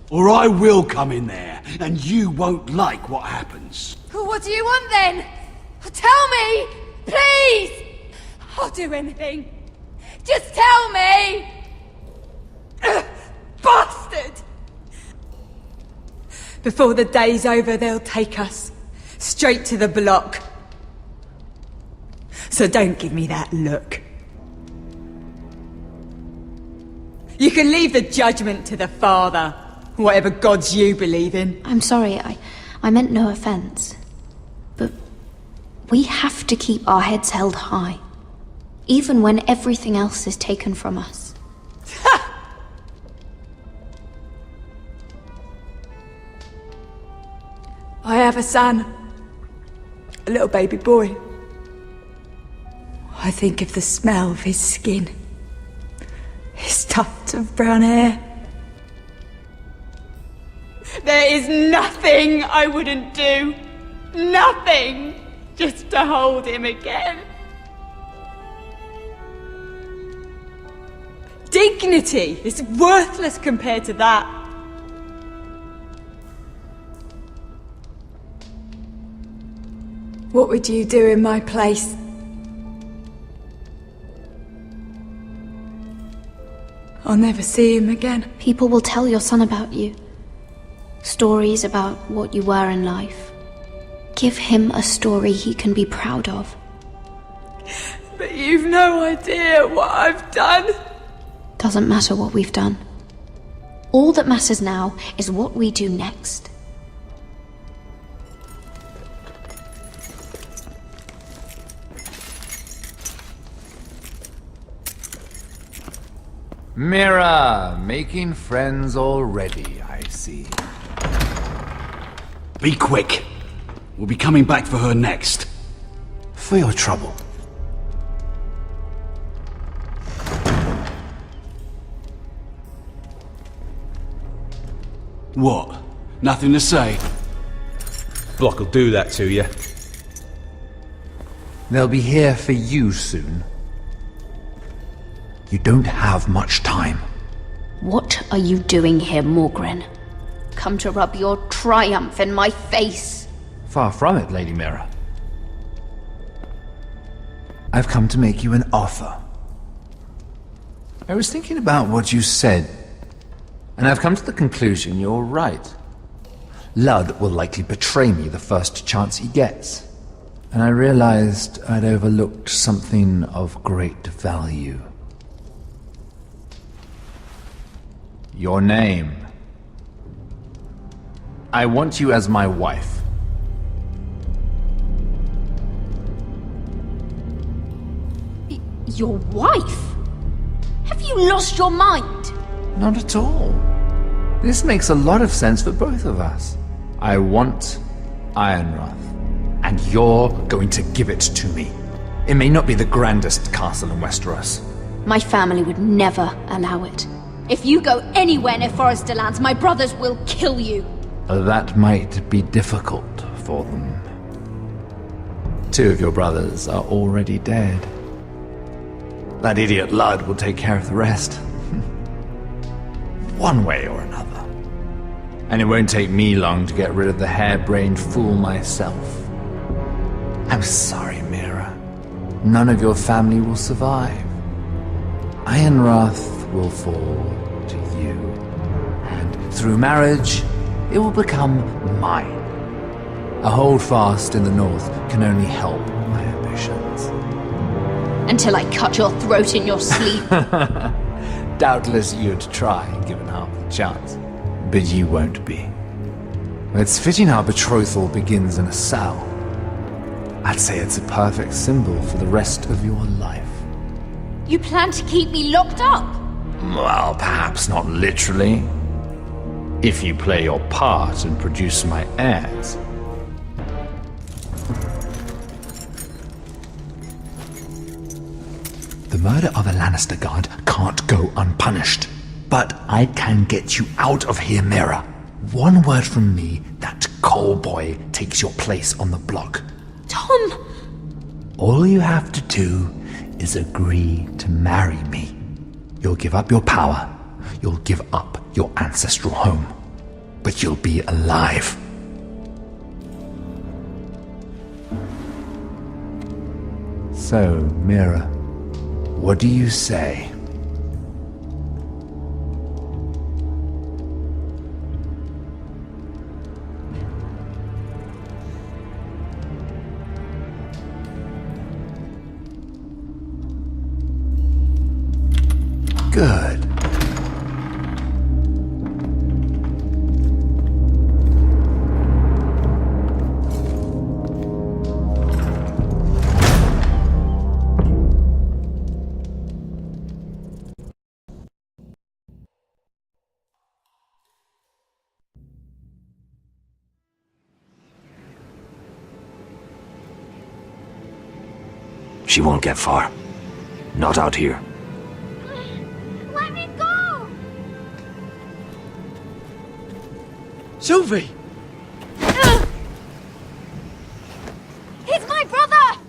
Or I will come in there, and you won't like what happens. Well, what do you want then? Tell me! Please! I'll do anything. Just tell me! Bastard! Before the day's over, they'll take us straight to the block. So don't give me that look. You can leave the judgment to the Father, whatever gods you believe in. I'm sorry, I meant no offense. But we have to keep our heads held high, even when everything else is taken from us. I have a son. A little baby boy. I think of the smell of his skin. His tuft of brown hair. There is nothing I wouldn't do. Nothing! Just to hold him again. dignity is worthless compared to that. What would you do in my place? I'll never see him again. People will tell your son about you. Stories about what you were in life. Give him a story he can be proud of. But you've no idea what I've done. Doesn't matter what we've done. All that matters now is what we do next. Mira, making friends already, I see. Be quick. We'll be coming back for her next. For your trouble. What? Nothing to say? Block will do that to you. They'll be here for you soon. You don't have much time. What are you doing here, Morgren? Come to rub your triumph in my face? Far from it, Lady Mira. I've come to make you an offer. I was thinking about what you said, and I've come to the conclusion you're right. Ludd will likely betray me the first chance he gets. And I realized I'd overlooked something of great value. Your name. I want you as my wife. Your wife? Have you lost your mind? Not at all. This makes a lot of sense for both of us. I want Ironrath, and you're going to give it to me. It may not be the grandest castle in Westeros. My family would never allow it. If you go anywhere near Forrester Lands, my brothers will kill you. That might be difficult for them. 2 of your brothers are already dead. That idiot Ludd will take care of the rest. One way or another. And it won't take me long to get rid of the harebrained fool myself. I'm sorry, Mira. None of your family will survive. Ironrath will fall to you. And through marriage, it will become mine. A holdfast in the north can only help my ambitions. Until I cut your throat in your sleep. Doubtless you'd try, given half the chance. But you won't be. It's fitting our betrothal begins in a cell. I'd say it's a perfect symbol for the rest of your life. You plan to keep me locked up? Well, perhaps not literally. If you play your part and produce my heirs. The murder of a Lannister guard can't go unpunished. But I can get you out of here, Mira. One word from me, that coal boy takes your place on the block. Tom! All you have to do is agree to marry me. You'll give up your power. You'll give up your ancestral home. But you'll be alive. So, Mira, what do you say? Good. She won't get far. Not out here. Let me go! Sylvie! He's my brother!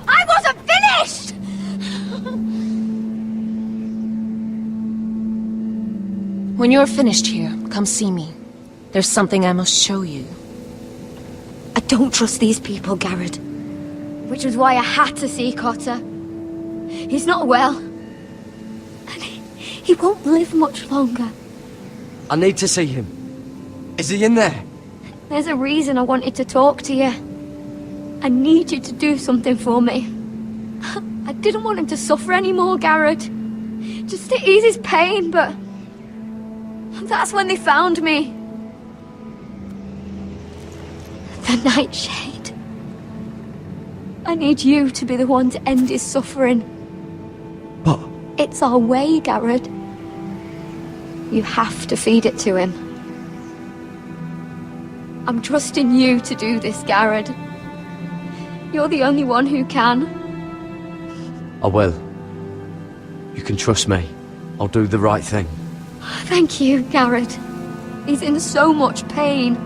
I wasn't finished! When you're finished here, come see me. There's something I must show you. I don't trust these people, Garrett. Which was why I had to see Cotter. He's not well. And he won't live much longer. I need to see him. Is he in there? There's a reason I wanted to talk to you. I need you to do something for me. I didn't want him to suffer anymore, Garrett. Just to ease his pain, but... that's when they found me. The Nightshade. I need you to be the one to end his suffering. But... it's our way, Garrett. You have to feed it to him. I'm trusting you to do this, Garrett. You're the only one who can. I will. You can trust me. I'll do the right thing. Thank you, Garrett. He's in so much pain.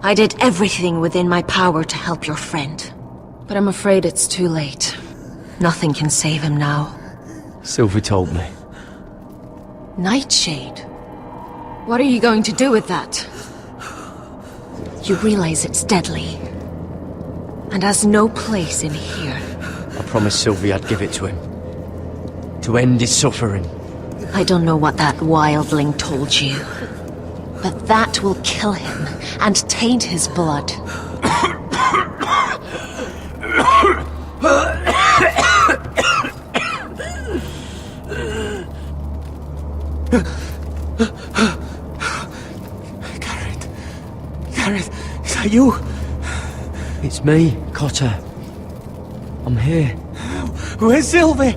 I did everything within my power to help your friend. But I'm afraid it's too late. Nothing can save him now. Sylvie told me. Nightshade? What are you going to do with that? You realize it's deadly. And has no place in here. I promised Sylvie I'd give it to him. To end his suffering. I don't know what that wildling told you. But that will kill him and taint his blood. Garrett, is that you? It's me, Cotter. I'm here. Where's Sylvie?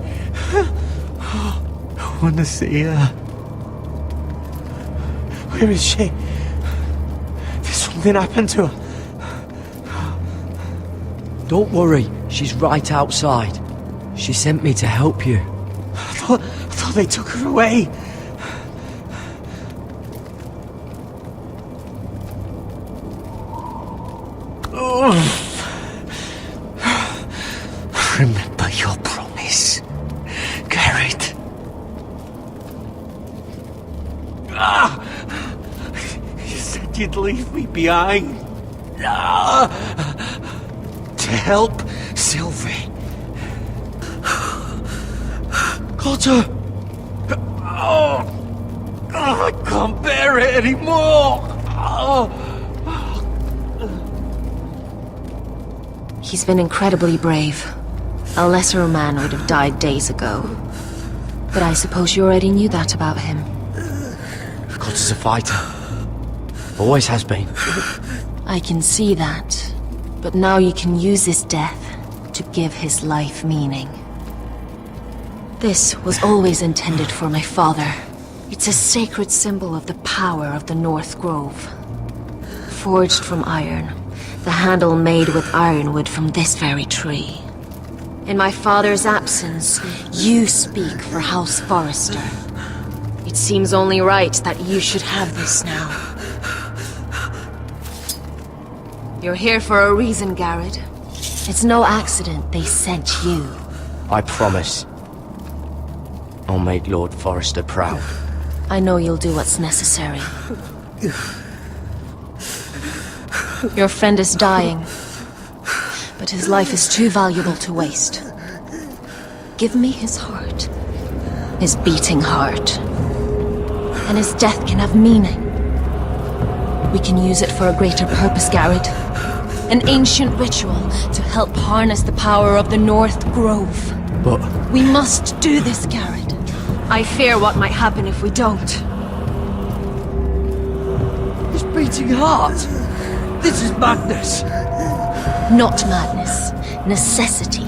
I want to see her. Where is she? Did something happen to her? Don't worry, she's right outside. She sent me to help you. I thought they took her away. Remember your promise, Garrett. You said you'd leave me behind. To help Sylvie. Cotter! I can't bear it anymore! He's been incredibly brave. A lesser man would have died days ago. But I suppose you already knew that about him. Cotter's a fighter. Always has been. I can see that. But now you can use this death to give his life meaning. This was always intended for my father. It's a sacred symbol of the power of the North Grove. Forged from iron, the handle made with ironwood from this very tree. In my father's absence, you speak for House Forrester. It seems only right that you should have this now. You're here for a reason, Garrett. It's no accident they sent you. I promise. I'll make Lord Forrester proud. I know you'll do what's necessary. Your friend is dying, but his life is too valuable to waste. Give me his heart. His beating heart. And his death can have meaning. We can use it for a greater purpose, Garrett. An ancient ritual to help harness the power of the North Grove. But... we must do this, Garrett. I fear what might happen if we don't. It's been beating heart. This is madness. Not madness. Necessity.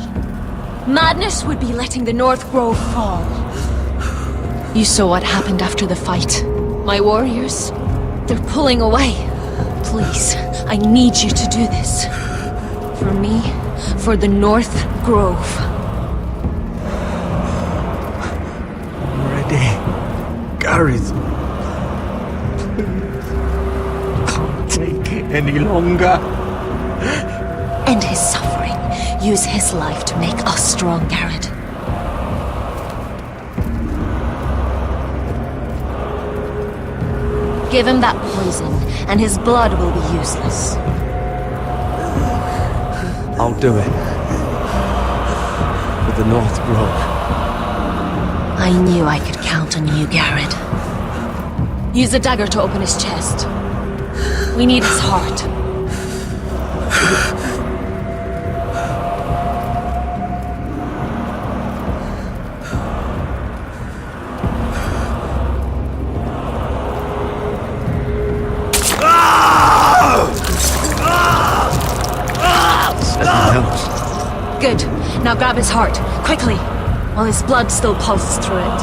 Madness would be letting the North Grove fall. You saw what happened after the fight. My warriors, they're pulling away. Please, I need you to do this. For me, for the North Grove. I'm ready. Gareth. Can't take it any longer. End his suffering. Use his life to make us strong, Gareth. Give him that poison, and his blood will be useless. I'll do it. For the North Grove. I knew I could count on you, Gareth. Use a dagger to open his chest. We need his heart. Good. Now grab his heart, quickly, while his blood still pulses through it.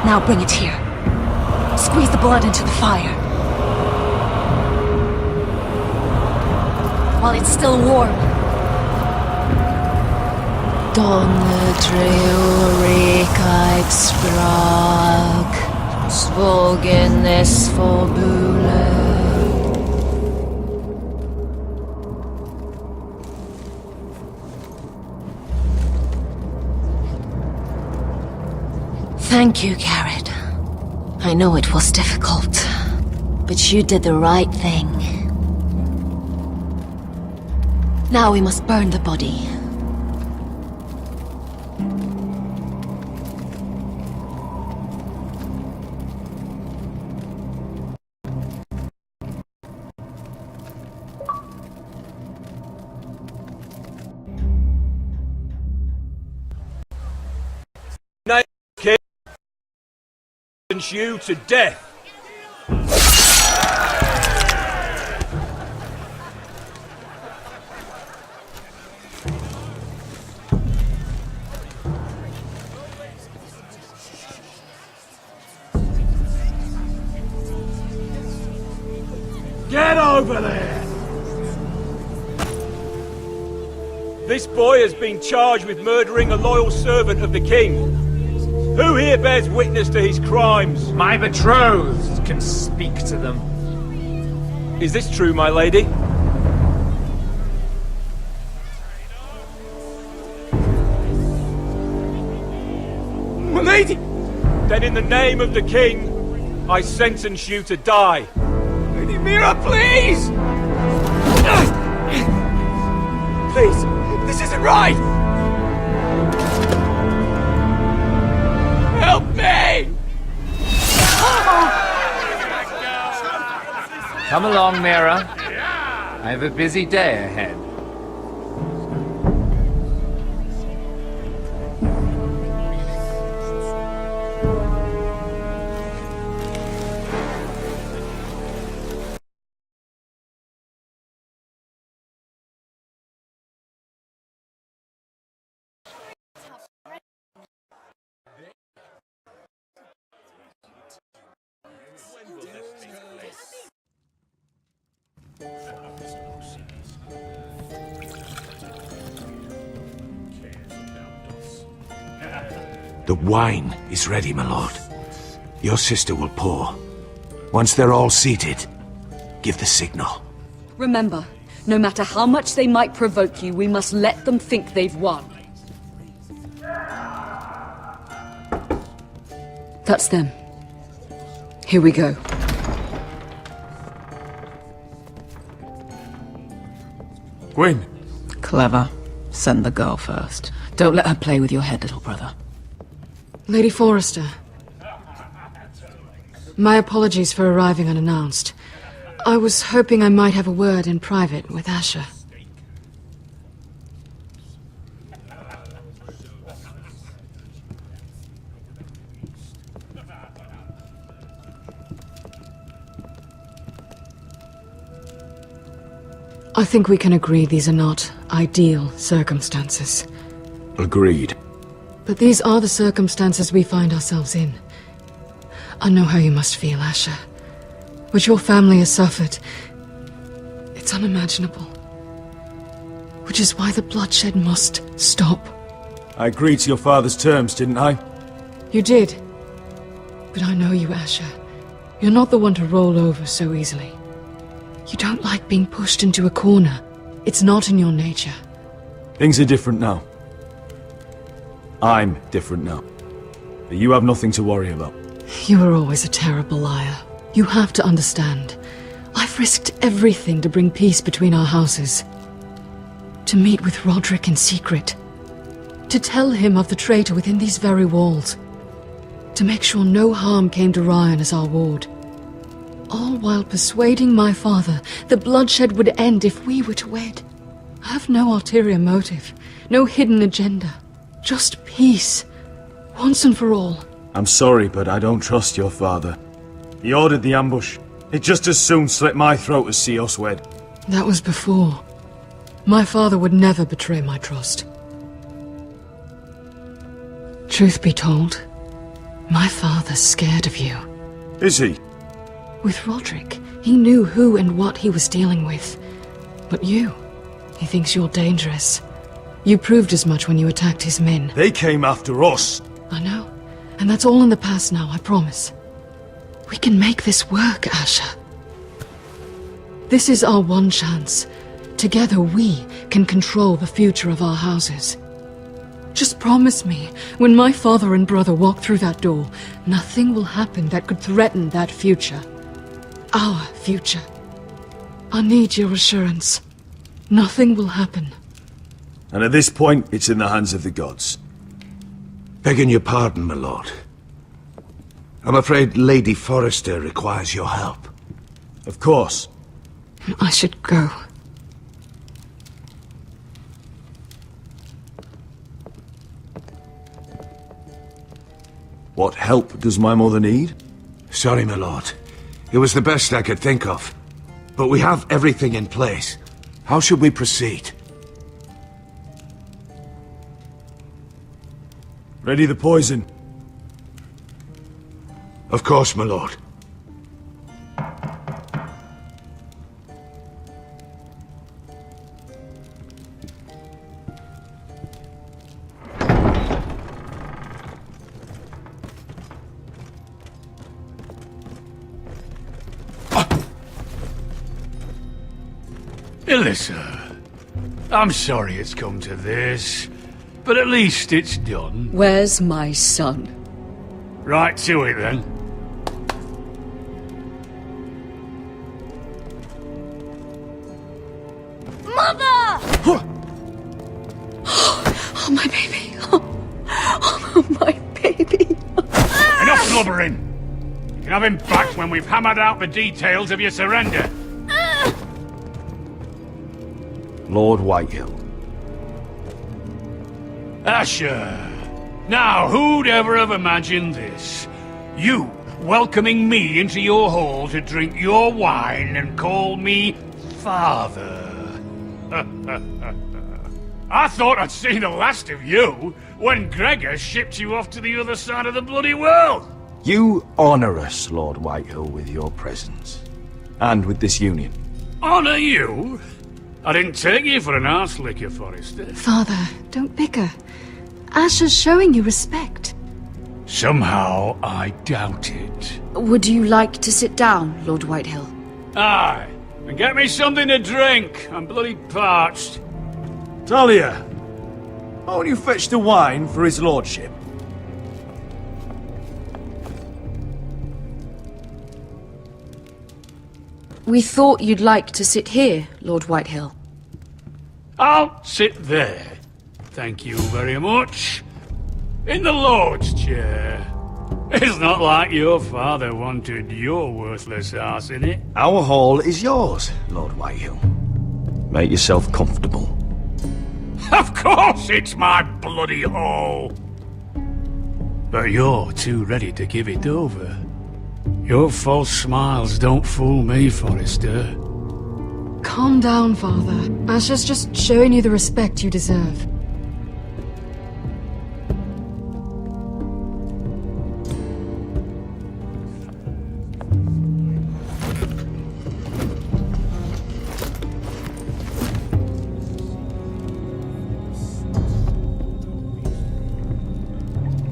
Now bring it here. Squeeze the blood into the fire. While it's still warm. Donne treorekaig sprag, svogenes forbule. Thank you, Gareth. I know it was difficult, but you did the right thing. Now we must burn the body. You to death. Get over there! This boy has been charged with murdering a loyal servant of the king. Who here bears witness to his crimes? My betrothed can speak to them. Is this true, my lady? My lady! Then in the name of the king, I sentence you to die. Lady Mira, please! Please, this isn't right! Help me! Come along, Mira. I have a busy day ahead. The wine is ready, my lord. Your sister will pour. Once they're all seated, give the signal. Remember, no matter how much they might provoke you, we must let them think they've won. That's them. Here we go. Gwyn. Clever. Send the girl first. Don't let her play with your head, little brother. Lady Forrester. My apologies for arriving unannounced. I was hoping I might have a word in private with Asher. I think we can agree these are not ideal circumstances. Agreed. But these are the circumstances we find ourselves in. I know how you must feel, Asher. What your family has suffered, it's unimaginable. Which is why the bloodshed must stop. I agreed to your father's terms, didn't I? You did. But I know you, Asher. You're not the one to roll over so easily. You don't like being pushed into a corner. It's not in your nature. Things are different now. I'm different now. But you have nothing to worry about. You were always a terrible liar. You have to understand. I've risked everything to bring peace between our houses. To meet with Roderick in secret. To tell him of the traitor within these very walls. To make sure no harm came to Ryan as our ward. All while persuading my father the bloodshed would end if we were to wed. I have no ulterior motive, no hidden agenda. Just peace, once and for all. I'm sorry, but I don't trust your father. He ordered the ambush. He'd just as soon slit my throat as see us wed. That was before. My father would never betray my trust. Truth be told, my father's scared of you. Is he? With Roderick, he knew who and what he was dealing with. But you, he thinks you're dangerous. You proved as much when you attacked his men. They came after us. I know. And that's all in the past now, I promise. We can make this work, Asher. This is our one chance. Together we can control the future of our houses. Just promise me, when my father and brother walk through that door, nothing will happen that could threaten that future. Our future. I need your assurance. Nothing will happen. And at this point, it's in the hands of the gods. Begging your pardon, my lord. I'm afraid Lady Forrester requires your help. Of course. I should go. What help does my mother need? Sorry, my lord. It was the best I could think of. But we have everything in place. How should we proceed? Ready the poison. Of course, my lord. Alyssa, I'm sorry it's come to this, but at least it's done. Where's my son? Right to it, then. Mother! Oh, my baby. Oh, my baby. Enough blubbering! You can have him back when we've hammered out the details of your surrender. Lord Whitehill. Asher! Now, who'd ever have imagined this? You welcoming me into your hall to drink your wine and call me father. I thought I'd seen the last of you when Gregor shipped you off to the other side of the bloody world. You honor us, Lord Whitehill, with your presence. And with this union. Honor you? I didn't take you for an arse licker, Forrester. Father, don't bicker. Asher's showing you respect. Somehow, I doubt it. Would you like to sit down, Lord Whitehill? Aye, and get me something to drink. I'm bloody parched. Talia, why don't you fetch the wine for his lordship? We thought you'd like to sit here, Lord Whitehill. I'll sit there. Thank you very much. In the Lord's chair. It's not like your father wanted your worthless ass in it. Our hall is yours, Lord Whitehill. Make yourself comfortable. Of course it's my bloody hall! But you're too ready to give it over. Your false smiles don't fool me, Forrester. Calm down, Father. Asher's just showing you the respect you deserve.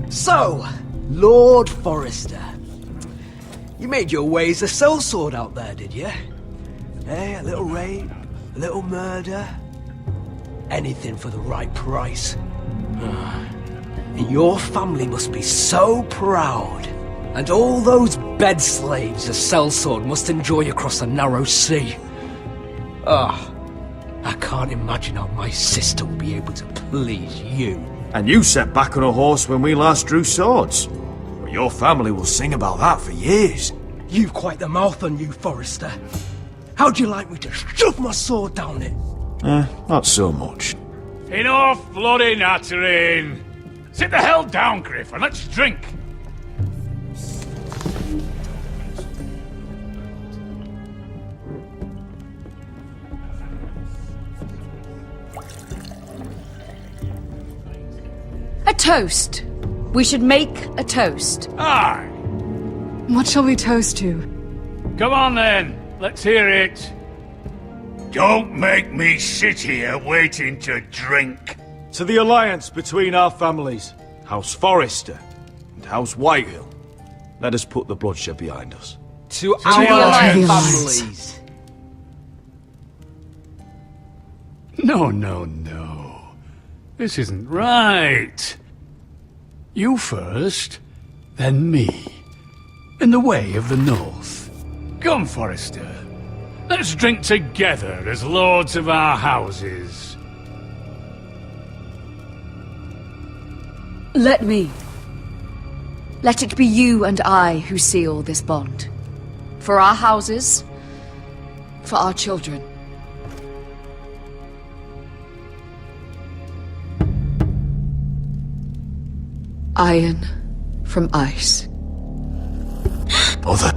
So, Lord Forrester. You made your way as a sellsword out there, did you? Eh, a little rape, a little murder. Anything for the right price. And your family must be so proud. And all those bed slaves a sellsword must enjoy across the narrow sea. I can't imagine how my sister will be able to please you. And you sat back on a horse when we last drew swords. Well, your family will sing about that for years. You've quite the mouth on you, Forrester. How'd you like me to shove my sword down it? Not so much. Enough bloody nattering! Sit the hell down, Griff, and let's drink! A toast. We should make a toast. Aye! What shall we toast to? Come on then, let's hear it. Don't make me sit here waiting to drink. To the alliance between our families, House Forrester and House Whitehill. Let us put the bloodshed behind us. To our families. No. This isn't right. You first, then me. In the way of the North. Come, Forrester. Let's drink together as lords of our houses. Let me. Let it be you and I who seal this bond. For our houses, for our children. Iron from ice. Mother.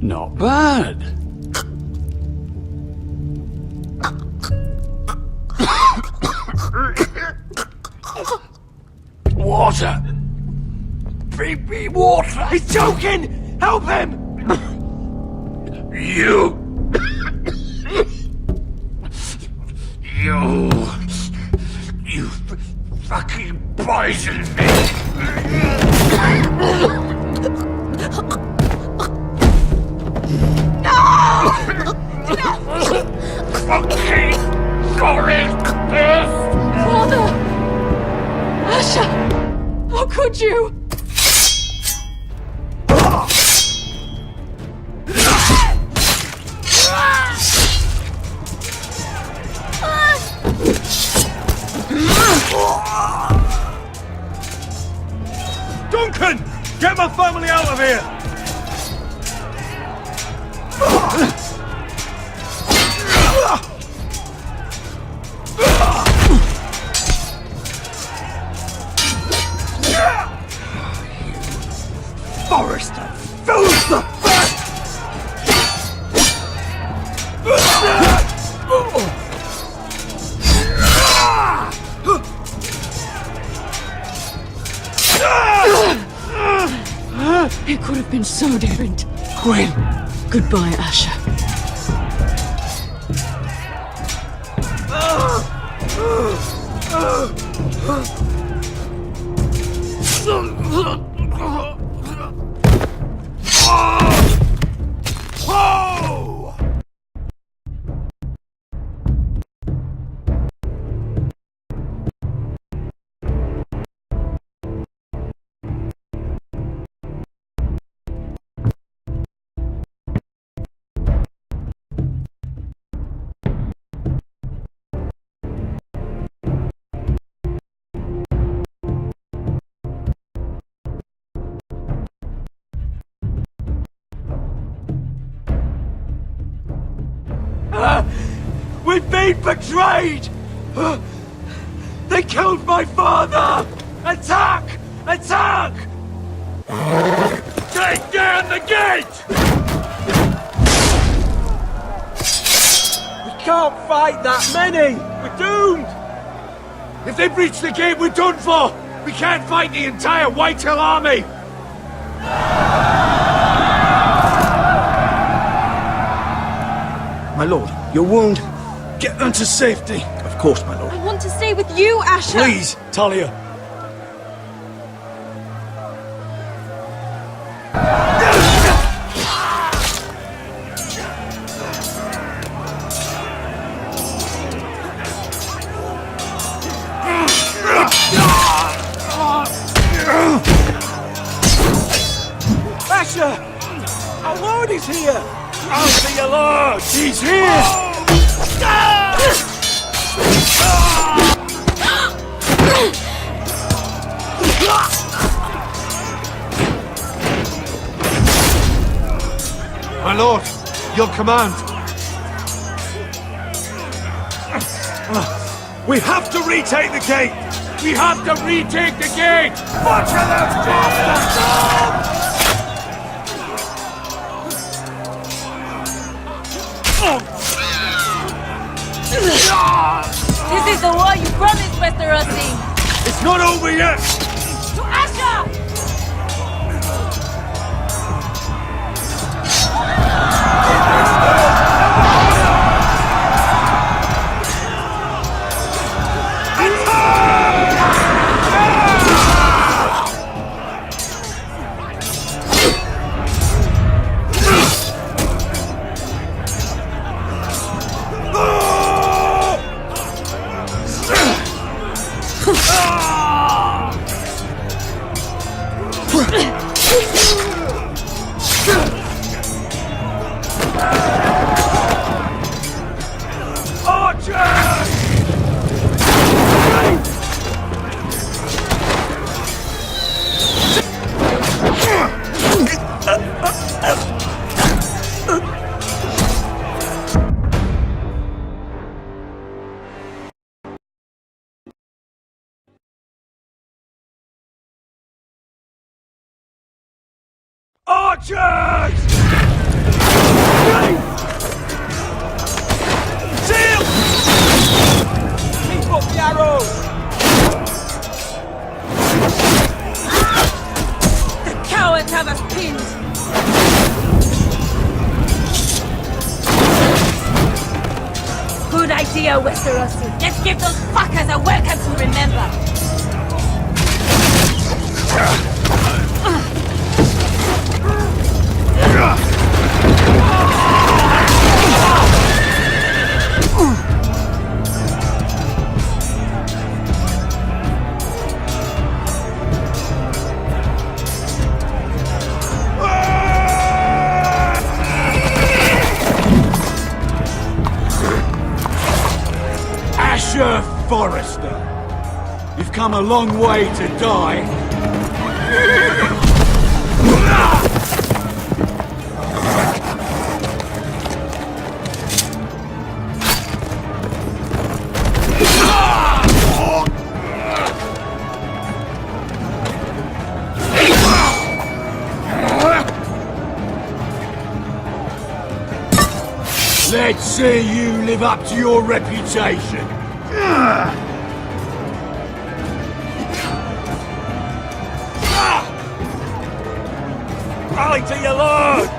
Not bad. Water! Bring me water! He's choking! Help him! You fucking poisoned me! Fucking Forrester! Father! Asher! How could you? Duncan! Get my family out of here! Forrester, fills the fat! It could have been so different. Gwyn! Goodbye, Asher. We've been betrayed! They killed my father! Attack! Attack! Take down the gate! We can't fight that many! We're doomed! If they breach the gate, we're done for! We can't fight the entire Whitehill army! My lord, your wound. Get them to safety. Of course, my lord. I want to stay with you, Asher! Please, Talia. Asher! Our lord is here! I'll see your lord! He's here! My lord, your command. We have to retake the gate! We have to retake the gate! Butcher them, bastards! This is the war you promised, Westerosi! It's not over yet! To Asher! Archers! Shield! Keep up the arrows! The cowards have us pinned! Good idea, Westerosi. Let's give those fuckers a welcome to remember! Asher Forrester, you've come a long way to die. Let's see you live up to your reputation. Rally to your lord!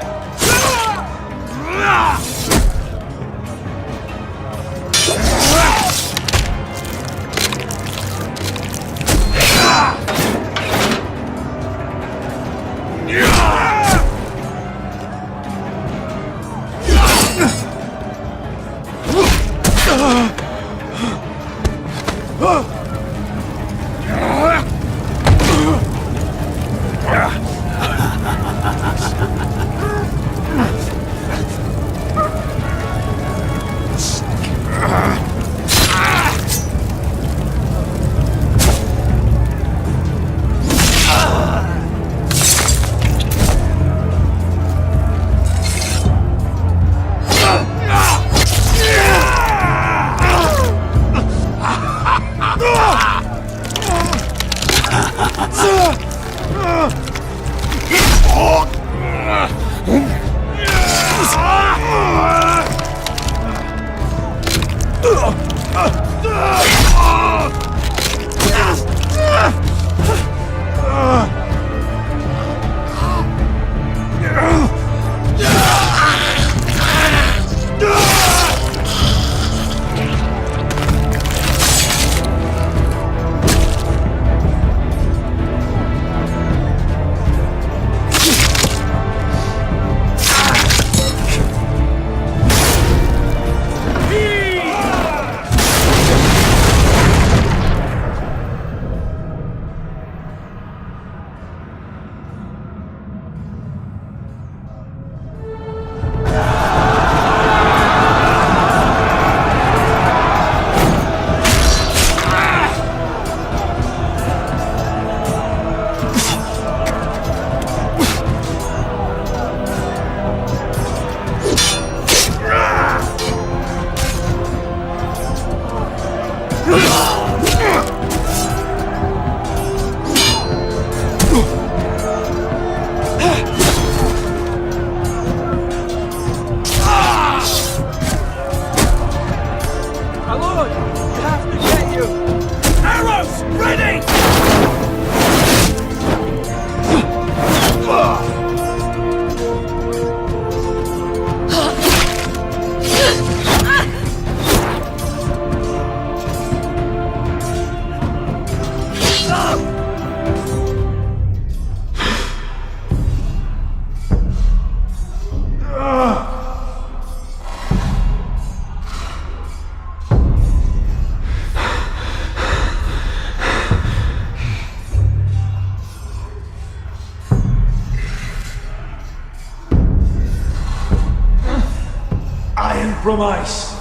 compromise.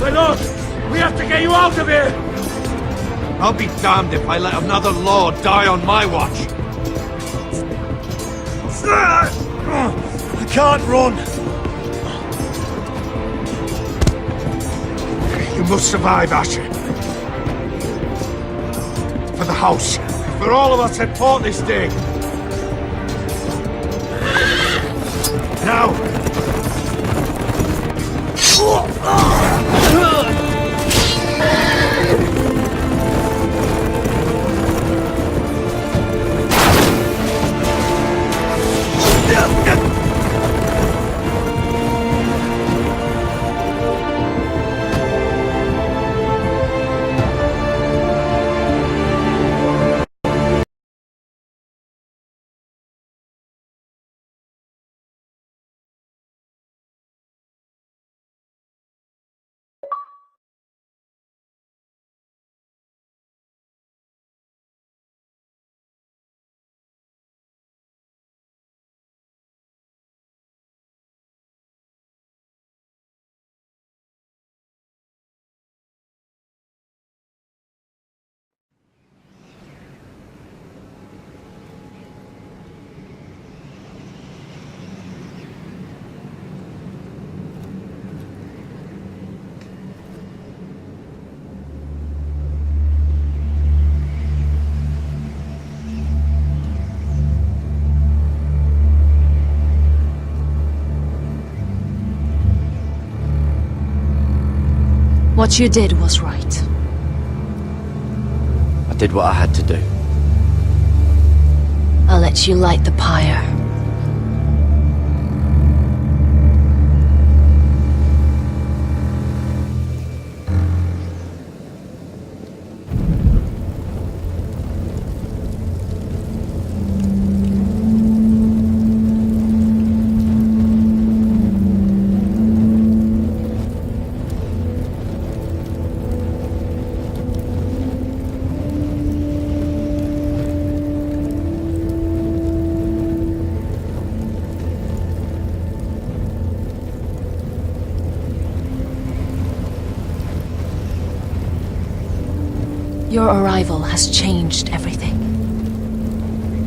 My lord, we have to get you out of here! I'll be damned if I let another lord die on my watch. I can't run. You must survive, Asher. For the house. For all of us at port this day. Now! What you did was right. I did what I had to do. I'll let you light the pyre. Your arrival has changed everything.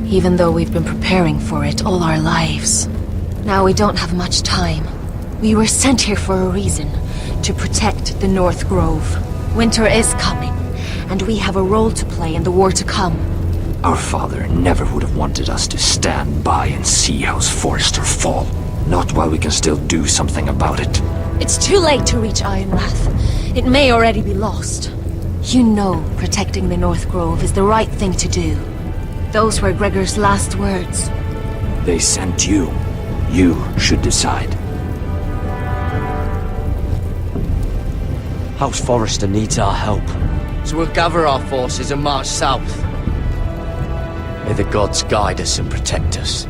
Even though we've been preparing for it all our lives. Now we don't have much time. We were sent here for a reason. To protect the North Grove. Winter is coming, and we have a role to play in the war to come. Our father never would have wanted us to stand by and see House Forrester fall. Not while we can still do something about it. It's too late to reach Ironrath. It may already be lost. You know protecting the North Grove is the right thing to do. Those were Gregor's last words. They sent you. You should decide. House Forrester needs our help. So we'll gather our forces and march south. May the gods guide us and protect us.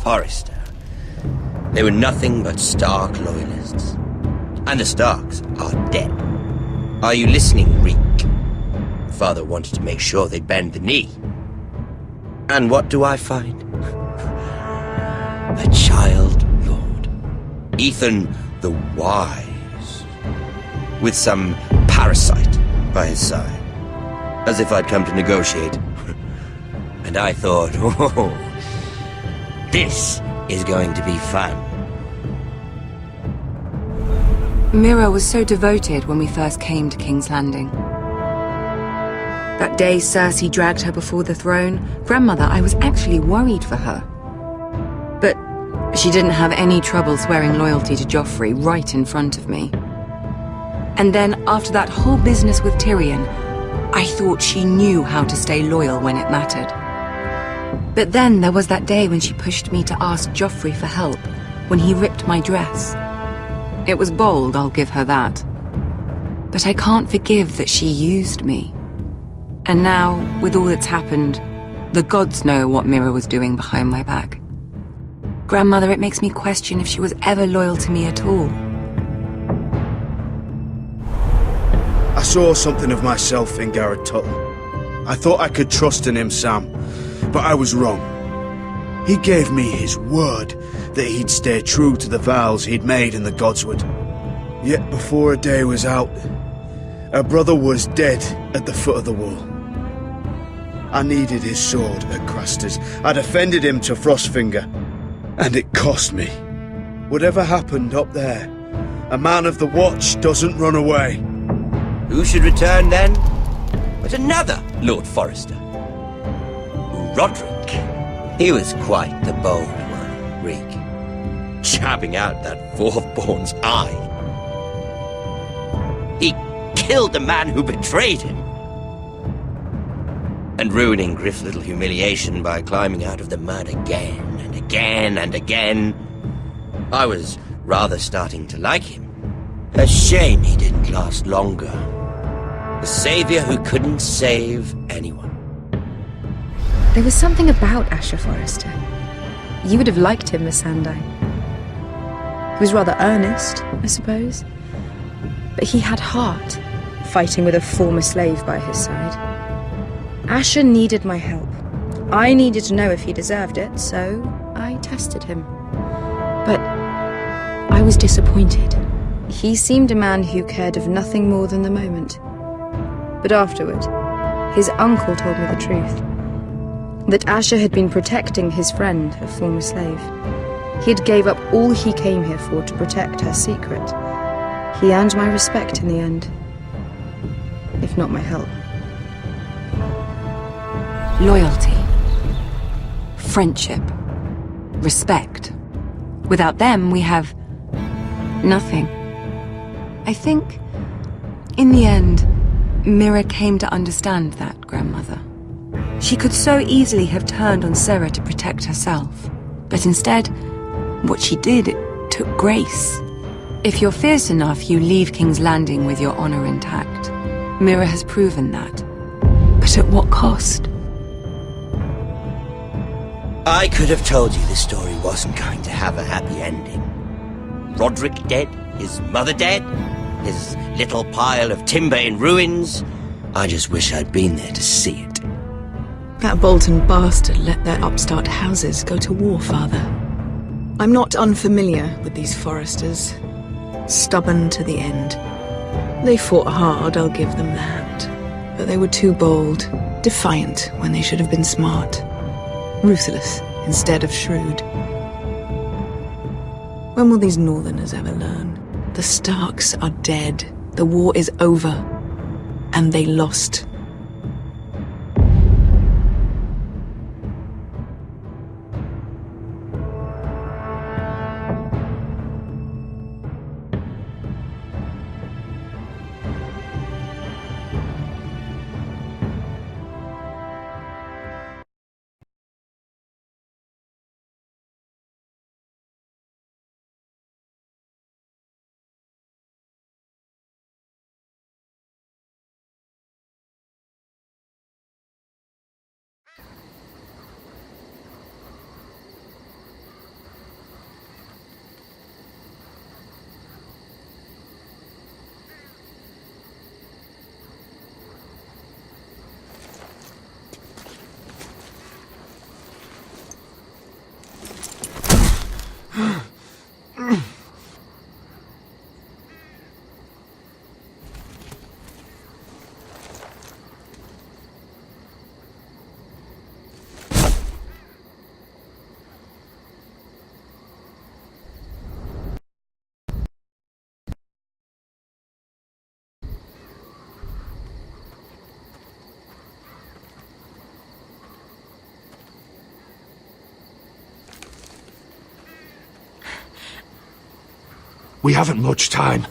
Forrester. They were nothing but Stark loyalists. And the Starks are dead. Are you listening, Reek? Father wanted to make sure they bend the knee. And what do I find? A child lord. Ethan the Wise. With some parasite by his side. As if I'd come to negotiate. And I thought, oh, this is going to be fun. Mira was so devoted when we first came to King's Landing. That day Cersei dragged her before the throne, Grandmother, I was actually worried for her. But she didn't have any trouble swearing loyalty to Joffrey right in front of me. And then, after that whole business with Tyrion, I thought she knew how to stay loyal when it mattered. But then there was that day when she pushed me to ask Joffrey for help, when he ripped my dress. It was bold, I'll give her that. But I can't forgive that she used me. And now, with all that's happened, the gods know what Mira was doing behind my back. Grandmother, it makes me question if she was ever loyal to me at all. I saw something of myself in Garrett Tuttle. I thought I could trust in him, Sam, but I was wrong. He gave me his word that he'd stay true to the vows he'd made in the Godswood. Yet before a day was out, a brother was dead at the foot of the wall. I needed his sword at Craster's. I defended him to Frostfinger, and it cost me. Whatever happened up there, a man of the Watch doesn't run away. Who should return then? But another Lord Forrester. Roderick. He was quite the bold one, Reek. Chapping out that fourth-born's eye. He killed the man who betrayed him. And ruining Griff's little humiliation by climbing out of the mud again and again and again. I was rather starting to like him. A shame he didn't last longer. A savior who couldn't save anyone. There was something about Asher Forrester. You would have liked him, Miss Sandai. He was rather earnest, I suppose. But he had heart, fighting with a former slave by his side. Asher needed my help. I needed to know if he deserved it, so I tested him. But I was disappointed. He seemed a man who cared of nothing more than the moment. But afterward, his uncle told me the truth. That Asher had been protecting his friend, a former slave. He had gave up all he came here for to protect her secret. He earned my respect in the end, if not my help. Loyalty. Friendship. Respect. Without them, we have nothing. I think, in the end, Mira came to understand that, Grandmother. She could so easily have turned on Sarah to protect herself. But instead, what she did, it took grace. If you're fierce enough, you leave King's Landing with your honor intact. Mira has proven that. But at what cost? I could have told you this story wasn't going to have a happy ending. Roderick dead, his mother dead, his little pile of timber in ruins. I just wish I'd been there to see it. That Bolton bastard let their upstart houses go to war, Father. I'm not unfamiliar with these Forresters. Stubborn to the end. They fought hard, I'll give them that. But they were too bold, defiant when they should have been smart. Ruthless instead of shrewd. When will these Northerners ever learn? The Starks are dead. The war is over. And they lost. We haven't much time.